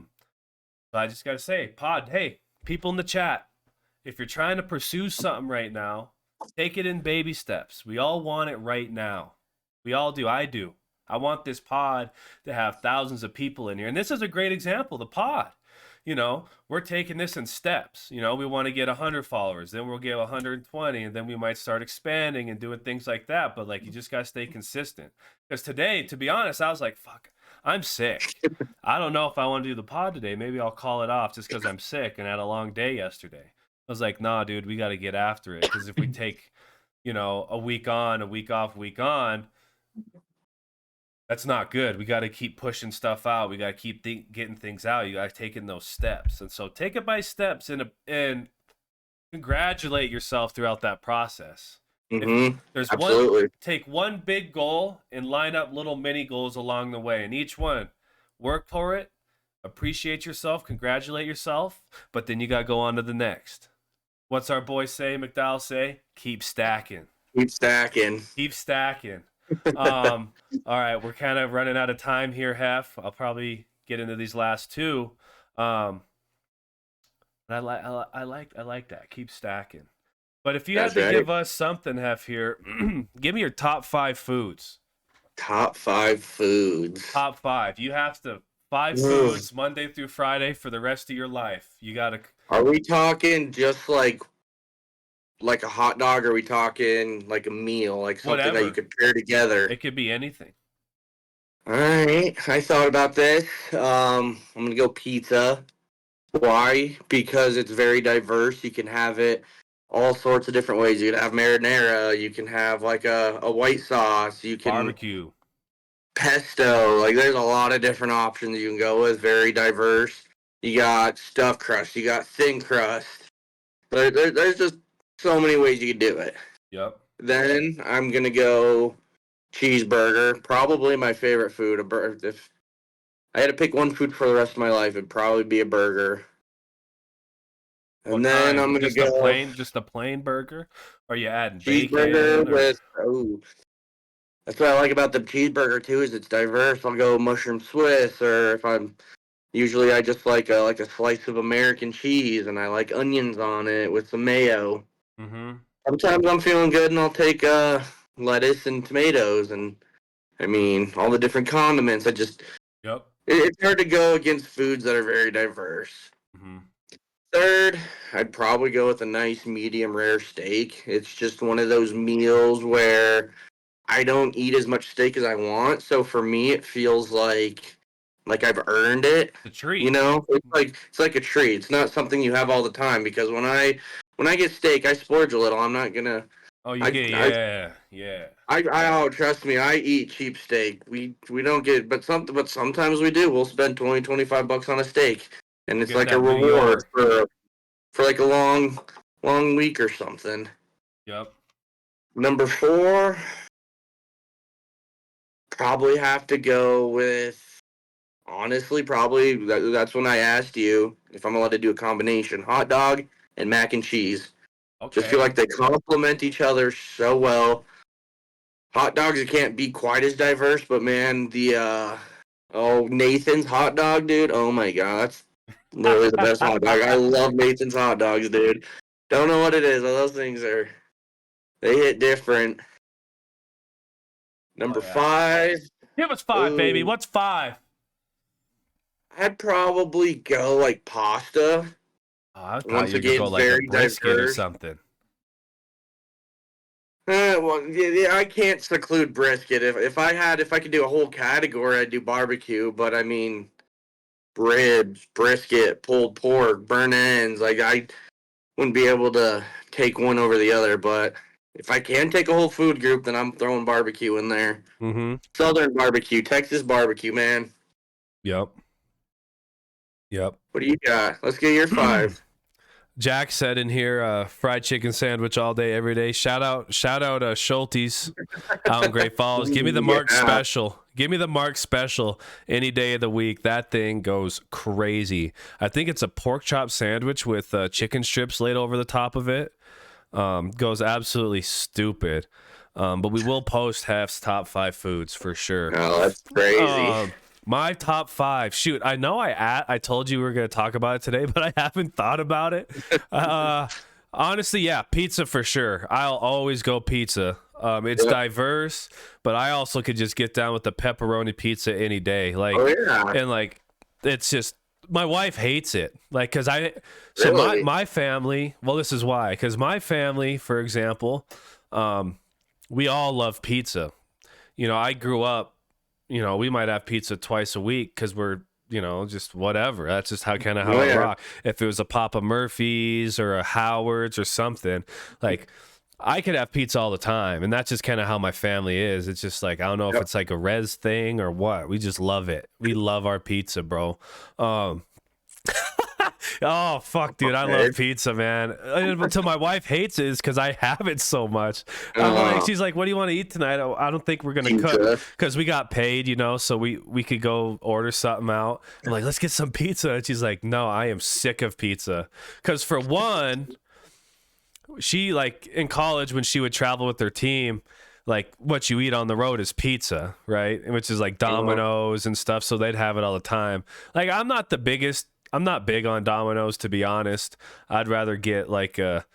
I just got to say, Pod, hey, people in the chat, if you're trying to pursue something right now, take it in baby steps. We all want it right now. We all do. I do. I want this pod to have thousands of people in here. And this is a great example, the pod. You know, we're taking this in steps. You know, we want to get 100 followers, then we'll get 120, and then we might start expanding and doing things like that. But like, you just got to stay consistent. Because today, to be honest, I was like, fuck, I'm sick. I don't know if I want to do the pod today. Maybe I'll call it off just because I'm sick and had a long day yesterday. I was like, nah, dude, we got to get after it. Because if we take, you know, a week on, a week off, week on, That's not good. We got to keep pushing stuff out. We got to keep getting things out. You got to take in those steps. And so take it by steps and congratulate yourself throughout that process. If there's Absolutely. take one big goal and line up little mini goals along the way. And each one, work for it, appreciate yourself, congratulate yourself, but then you got to go on to the next. What's our boy say, McDowell say? Keep stacking. Keep stacking. Keep stacking. All right, we're kind of running out of time here, Heff. I'll probably get into these last two. I like that. Keep stacking. But if you had to give us something, Heff, here, give me your top 5 foods. Top 5 foods. Top 5. You have to 5 foods Monday through Friday for the rest of your life. You gotta. Are we talking just like a hot dog? Or are we talking like a meal, like something that you could pair together? It could be anything. All right, I thought about this. I'm gonna go pizza. Why? Because it's very diverse. You can have it all sorts of different ways. You can have marinara. You can have like a white sauce. You can barbecue, pesto. Like there's a lot of different options you can go with. Very diverse. You got stuffed crust. You got thin crust. There's just so many ways you can do it. Yep. Then I'm gonna go cheeseburger. Probably my favorite food. If I had to pick one food for the rest of my life, it'd probably be a burger. And then I'm gonna go just a plain burger, or you add cheeseburger bacon with That's what I like about the cheeseburger too, is it's diverse. I'll go mushroom Swiss, or if I just like a slice of American cheese, and I like onions on it with some mayo. Mm-hmm. Sometimes I'm feeling good, and I'll take lettuce and tomatoes, and I mean all the different condiments. Yep. It's hard to go against foods that are very diverse. Mm-hmm. Third, I'd probably go with a nice medium rare steak. It's just one of those meals where I don't eat as much steak as I want, so for me it feels like I've earned it. The treat. You know? It's like a treat. It's not something you have all the time, because when I get steak, I splurge a little. I'm not gonna yeah. Trust me, I eat cheap steak. We don't get but sometimes we do. We'll spend $20-$25 on a steak. And it's like a reward for like a long week or something. Yep. Number 4, probably have to go with, honestly, probably that's when I asked you if I'm allowed to do a combination, hot dog and mac and cheese. Okay. Just feel like they complement each other so well. Hot dogs, it can't be quite as diverse, but man, the Nathan's hot dog, dude. Oh my god, that's literally the best hot dog. I love Nathan's hot dogs, dude. Don't know what it is. Those things they hit different. Number 5. Give us 5, baby. What's 5? I'd probably go like pasta. I thought you could go like a brisket or something. I can't seclude brisket. If I could do a whole category, I'd do barbecue. But I mean, ribs, brisket, pulled pork, burnt ends. Like I wouldn't be able to take one over the other. But if I can take a whole food group, then I'm throwing barbecue in there. Mm-hmm. Southern barbecue, Texas barbecue, man. Yep. What do you got? Let's get your 5. Jack said in here, fried chicken sandwich all day, every day. Shout out Schulte's out in Great Falls. Give me the Mark special. Give me the Mark special any day of the week. That thing goes crazy. I think it's a pork chop sandwich with chicken strips laid over the top of it. Goes absolutely stupid. But we will post Heff's top 5 foods for sure. Oh, that's crazy. My top 5. Shoot, I know I told you we were going to talk about it today, but I haven't thought about it. Honestly, yeah, pizza for sure. I'll always go pizza. It's diverse, but I also could just get down with the pepperoni pizza any day. Like, and like, it's just, my wife hates it. Like, cause my family, well, this is why, cause my family, for example, we all love pizza. You know, I grew up, you know, we might have pizza twice a week because we're, you know, just whatever. That's just how I rock. If it was a Papa Murphy's or a Howard's or something, like I could have pizza all the time, and that's just kind of how my family is. It's just like I don't know if it's like a res thing or what. We just love it. We love our pizza, bro. Oh fuck, dude, I love pizza, man. Until my wife hates it is because I have it so much. I'm like, she's like, "What do you want to eat tonight?" I don't think we're gonna cook because we got paid, you know, so we could go order something out. I'm like, "Let's get some pizza," and she's like, "No, I am sick of pizza." Because for one, she like in college when she would travel with her team. Like what you eat on the road is pizza, right? Which is like Domino's and stuff. So they'd have it all the time. Like I'm not big on Domino's, to be honest. I'd rather get like a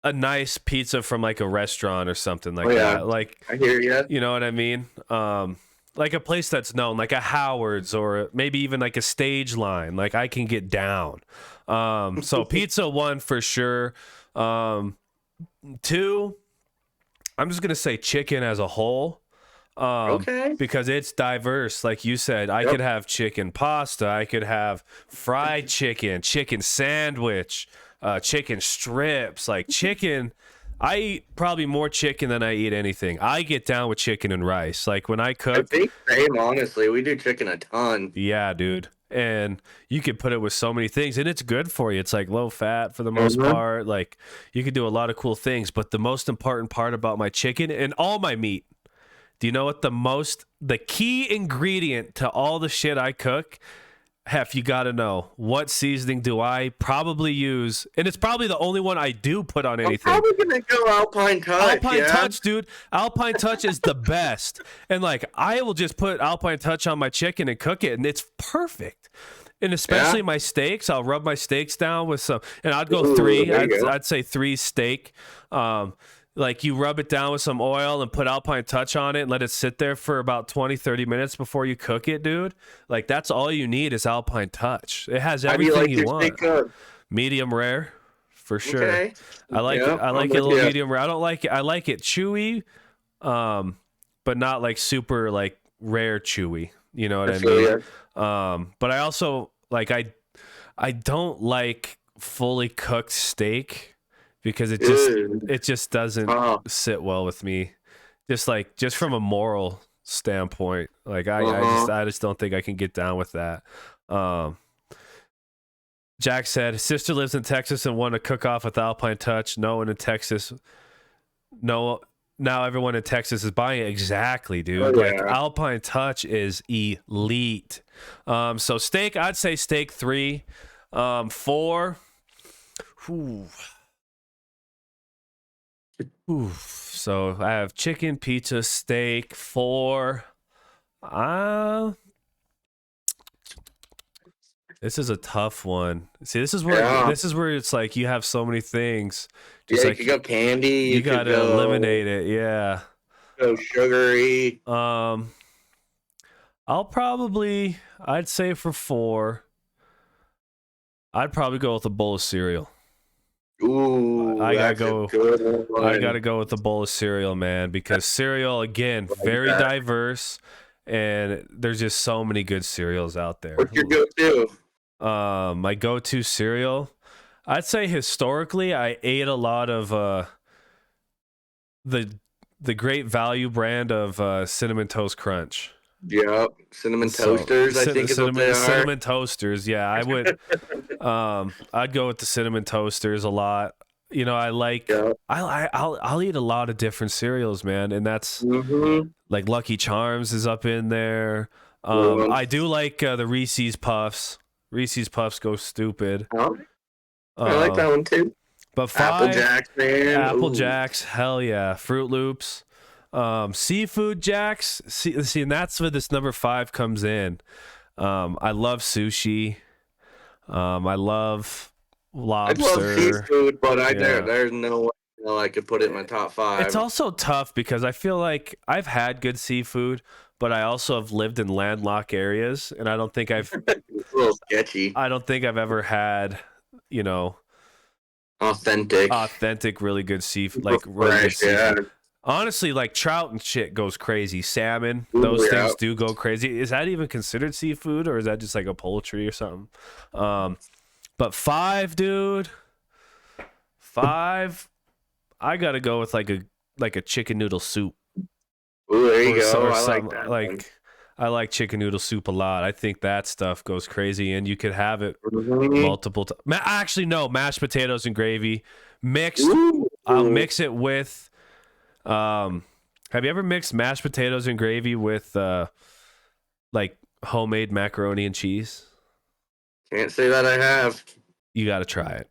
nice pizza from like a restaurant or something like that. Like I hear you. You know what I mean? Like a place that's known, like a Howard's or maybe even like a Stage Line. Like I can get down. So pizza 1 for sure. 2, I'm just gonna say chicken as a whole. Okay. Because it's diverse, like you said. I could have chicken pasta, I could have fried chicken sandwich, chicken strips. Like chicken, I eat probably more chicken than I eat anything. I get down with chicken and rice. Like when I cook, I think same, honestly. We do chicken a ton. Yeah, dude. And you could put it with so many things, and it's good for you. It's like low fat for the most part. Like you could do a lot of cool things. But the most important part about my chicken and all my meat, do you know what the key ingredient to all the shit I cook? Heff, you got to know, what seasoning do I probably use? And it's probably the only one I do put on anything. I'm probably going to go Alpine Touch. Alpine Touch, dude. Alpine Touch is the best. And like, I will just put Alpine Touch on my chicken and cook it, and it's perfect. And especially my steaks, I'll rub my steaks down with some, and I'd go 3. I'd say 3 steak. Like you rub it down with some oil and put Alpine Touch on it and let it sit there for about 20, 30 minutes before you cook it, dude. Like that's all you need is Alpine Touch. It has everything you want. Medium rare, for sure. Okay. I like it a little medium rare. I like it chewy, but not like super like rare chewy. You know what I mean? But I also like I don't like fully cooked steak. Because it just doesn't sit well with me, just from a moral standpoint. Like I just don't think I can get down with that. Jack said, sister lives in Texas and wanted to cook off with Alpine Touch. No one in Texas. No, now everyone in Texas is buying it. Exactly, dude. Like Alpine Touch is elite. So steak, I'd say steak 3. 4. Whew. So I have chicken, pizza, steak. 4. This is a tough one. See, this is where it's like you have so many things. Just like you got candy. You got to eliminate it. Yeah. Go sugary. I'd say for 4, I'd probably go with a bowl of cereal. Ooh, I gotta go with the bowl of cereal, man, because cereal, again, very diverse, and there's just so many good cereals out there. What's your go-to? My go-to cereal, I'd say historically, I ate a lot of the Great Value brand of Cinnamon Toast Crunch. Yep, cinnamon toasters. I think is what they are. Cinnamon toasters. Yeah, I would. I'd go with the cinnamon toasters a lot. You know, I'll eat a lot of different cereals, man, and that's like Lucky Charms is up in there. I do like the Reese's Puffs. Reese's Puffs go stupid. I like that one too. But 5, Apple Jacks, man. Apple Jacks, hell yeah. Fruit Loops. Seafood Jacks. See, and that's where this number 5 comes in. I love sushi. I love lobster. I love seafood, but there's no way I could put it in my top 5. It's also tough because I feel like I've had good seafood, but I also have lived in landlocked areas, and I don't think I've it's a little sketchy. I don't think I've ever had, you know, authentic, really good seafood, like really good seafood. Yeah. Honestly, like trout and shit goes crazy. Salmon, those things do go crazy. Is that even considered seafood, or is that just like a poultry or something? But 5, dude. 5, I gotta go with like a chicken noodle soup. Ooh, there you Or go. I some like that. like I like chicken noodle soup a lot. I think that stuff goes crazy, and you could have it Mhm. multiple times. Actually, no, mashed potatoes and gravy mixed. Ooh. I'll mix it with. Have you ever mixed mashed potatoes and gravy with like homemade macaroni and cheese? Can't say that I have. You got to try it.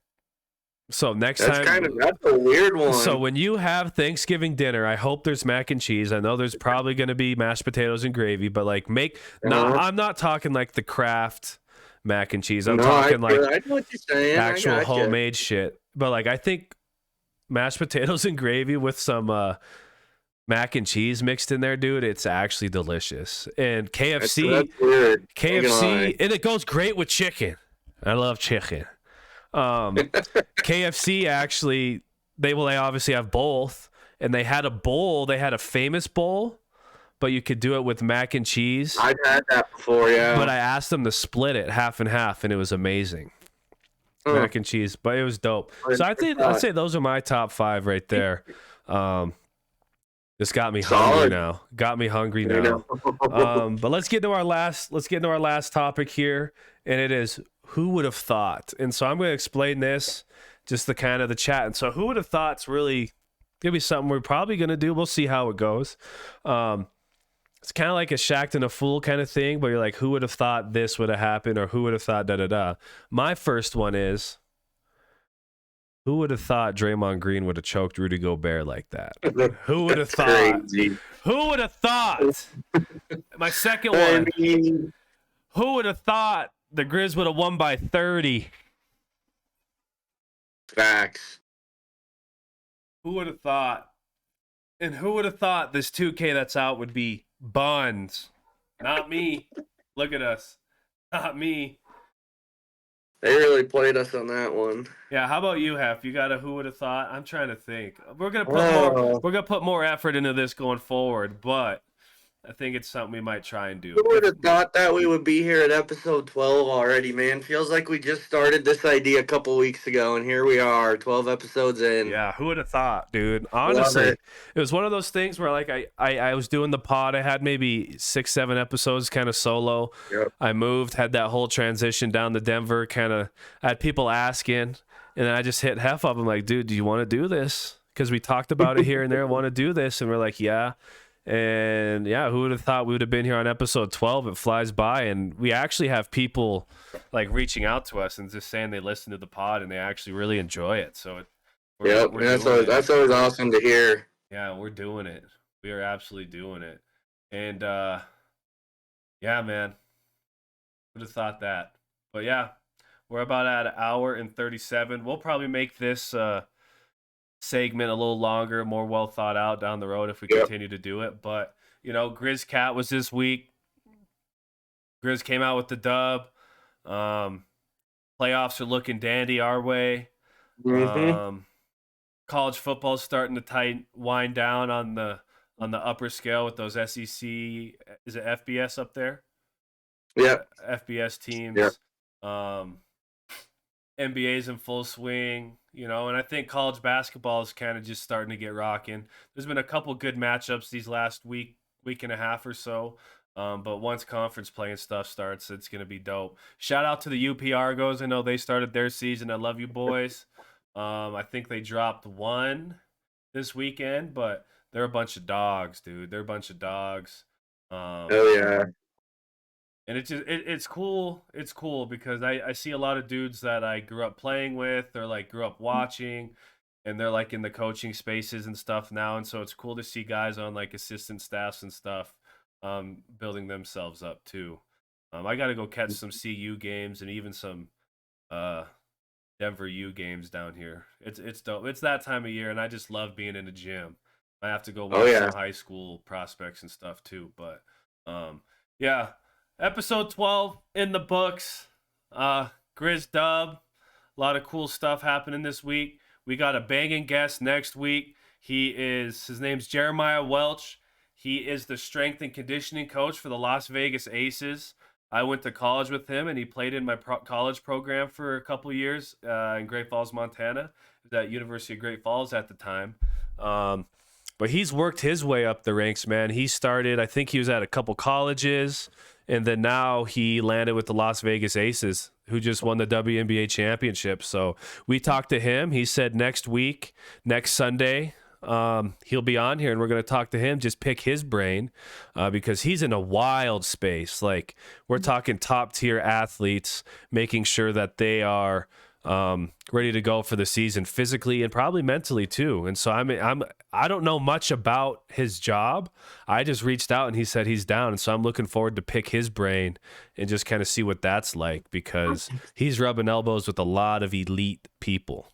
So next That's time, a weird so one. when you have Thanksgiving dinner, I hope there's mac and cheese. I know there's probably going to be mashed potatoes and gravy, but like I'm not talking like the Kraft mac and cheese. I'm No, talking like I know what you're saying. actual I gotcha. homemade shit. But like I think mashed potatoes and gravy with some mac and cheese mixed in there, dude, it's actually delicious. And KFC, That's weird. and it goes great with chicken. I love chicken. KFC actually, they obviously have both, and they had a famous bowl, but you could do it with mac and cheese. I've had that before, yeah. But I asked them to split it half and half, and it was amazing. Mac and cheese, but it was dope. So I'd say those are my top 5 right there. This got me hungry now. But let's get into our last topic here, and it is who would have thought. And so I'm going to explain this, just the kind of the chat. And so who would have thought's really gonna be something we're probably gonna do. We'll see how it goes. It's kind of like a shacked and a fool kind of thing, but you're like, who would have thought this would have happened, or who would have thought da da da. My first one is, who would have thought Draymond Green would have choked Rudy Gobert like that? Who would have thought? Crazy. Who would have thought? My second one. Who would have thought the Griz would have won by 30? Facts. Who would have thought? And who would have thought this 2K that's out would be buns? Not me. Look at us. Not me. They really played us on that one. Yeah, how about you, Heff? You got a who would have thought? I'm trying to think. We're gonna put more effort into this going forward, but I think it's something we might try and do. Who would have thought that we would be here at episode 12 already, man? Feels like we just started this idea a couple weeks ago, and here we are, 12 episodes in. Yeah, who would have thought, dude? Honestly, it was one of those things where, like, I was doing the pod. I had maybe 6-7 episodes kind of solo. Yep. I moved, had that whole transition down to Denver, I had people asking, and then I just hit Heff up. I'm like, dude, do you want to do this? Because we talked about it here and there, want to do this, and we're like, yeah. And yeah, who would have thought we would have been here on episode 12? It flies by, and we actually have people like reaching out to us and just saying they listen to the pod and they actually really enjoy it. So that's always awesome to hear. Yeah, we're doing it. We are absolutely doing it. And yeah, man, would have thought that. But yeah, we're about at an hour and 37. We'll probably make this segment a little longer, more well thought out down the road if we continue to do it. But you know, Griz Cat was this week. Griz came out with the dub. Playoffs are looking dandy our way. Mm-hmm. College football's starting to wind down on the upper scale with those SEC. Is it FBS up there? Yeah. FBS teams. Yeah. NBA's in full swing, you know, and I think college basketball is kind of just starting to get rocking. There's been a couple good matchups these last week and a half or so, but once conference play and stuff starts, it's going to be dope. Shout out to the UP Argos. I know they started their season. I love you boys. I think they dropped one this weekend, but they're a bunch of dogs, dude. They're a bunch of dogs. Oh, yeah. And it's cool. It's cool because I see a lot of dudes that I grew up playing with or like grew up watching, and they're like in the coaching spaces and stuff now. And so it's cool to see guys on like assistant staffs and stuff building themselves up too. I got to go catch some CU games and even some Denver U games down here. It's dope. It's that time of year, and I just love being in the gym. I have to go watch some high school prospects and stuff too. But yeah. Episode 12 in the books. Griz dub. A lot of cool stuff happening this week. We got a banging guest next week. His name's Jeremiah Welch. He is the strength and conditioning coach for the Las Vegas Aces. I went to college with him, and he played in my college program for a couple years in Great Falls, Montana. He was at University of Great Falls at the time. Um, but he's worked his way up the ranks, man. He started, I think he was at a couple colleges, and then now he landed with the Las Vegas Aces, who just won the WNBA championship. So we talked to him. He said next week, next Sunday, he'll be on here, and we're going to talk to him, just pick his brain, because he's in a wild space. Like, we're talking top tier athletes, making sure that they are ready to go for the season physically and probably mentally too. And so I don't know much about his job. I just reached out and he said he's down. And so I'm looking forward to pick his brain and just kind of see what that's like, because he's rubbing elbows with a lot of elite people,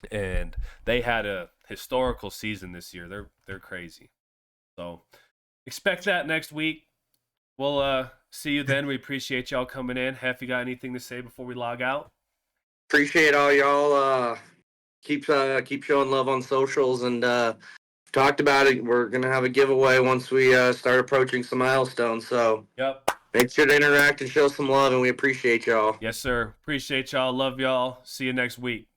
and they had a historical season this year. They're crazy. So expect that next week. We'll see you then. We appreciate y'all coming in. Heff, you got anything to say before we log out? Appreciate all y'all. Keep showing love on socials, and talked about it. We're gonna have a giveaway once we start approaching some milestones. So Yep. make sure to interact and show some love, and we appreciate y'all. Yes, sir. Appreciate y'all. Love y'all. See you next week.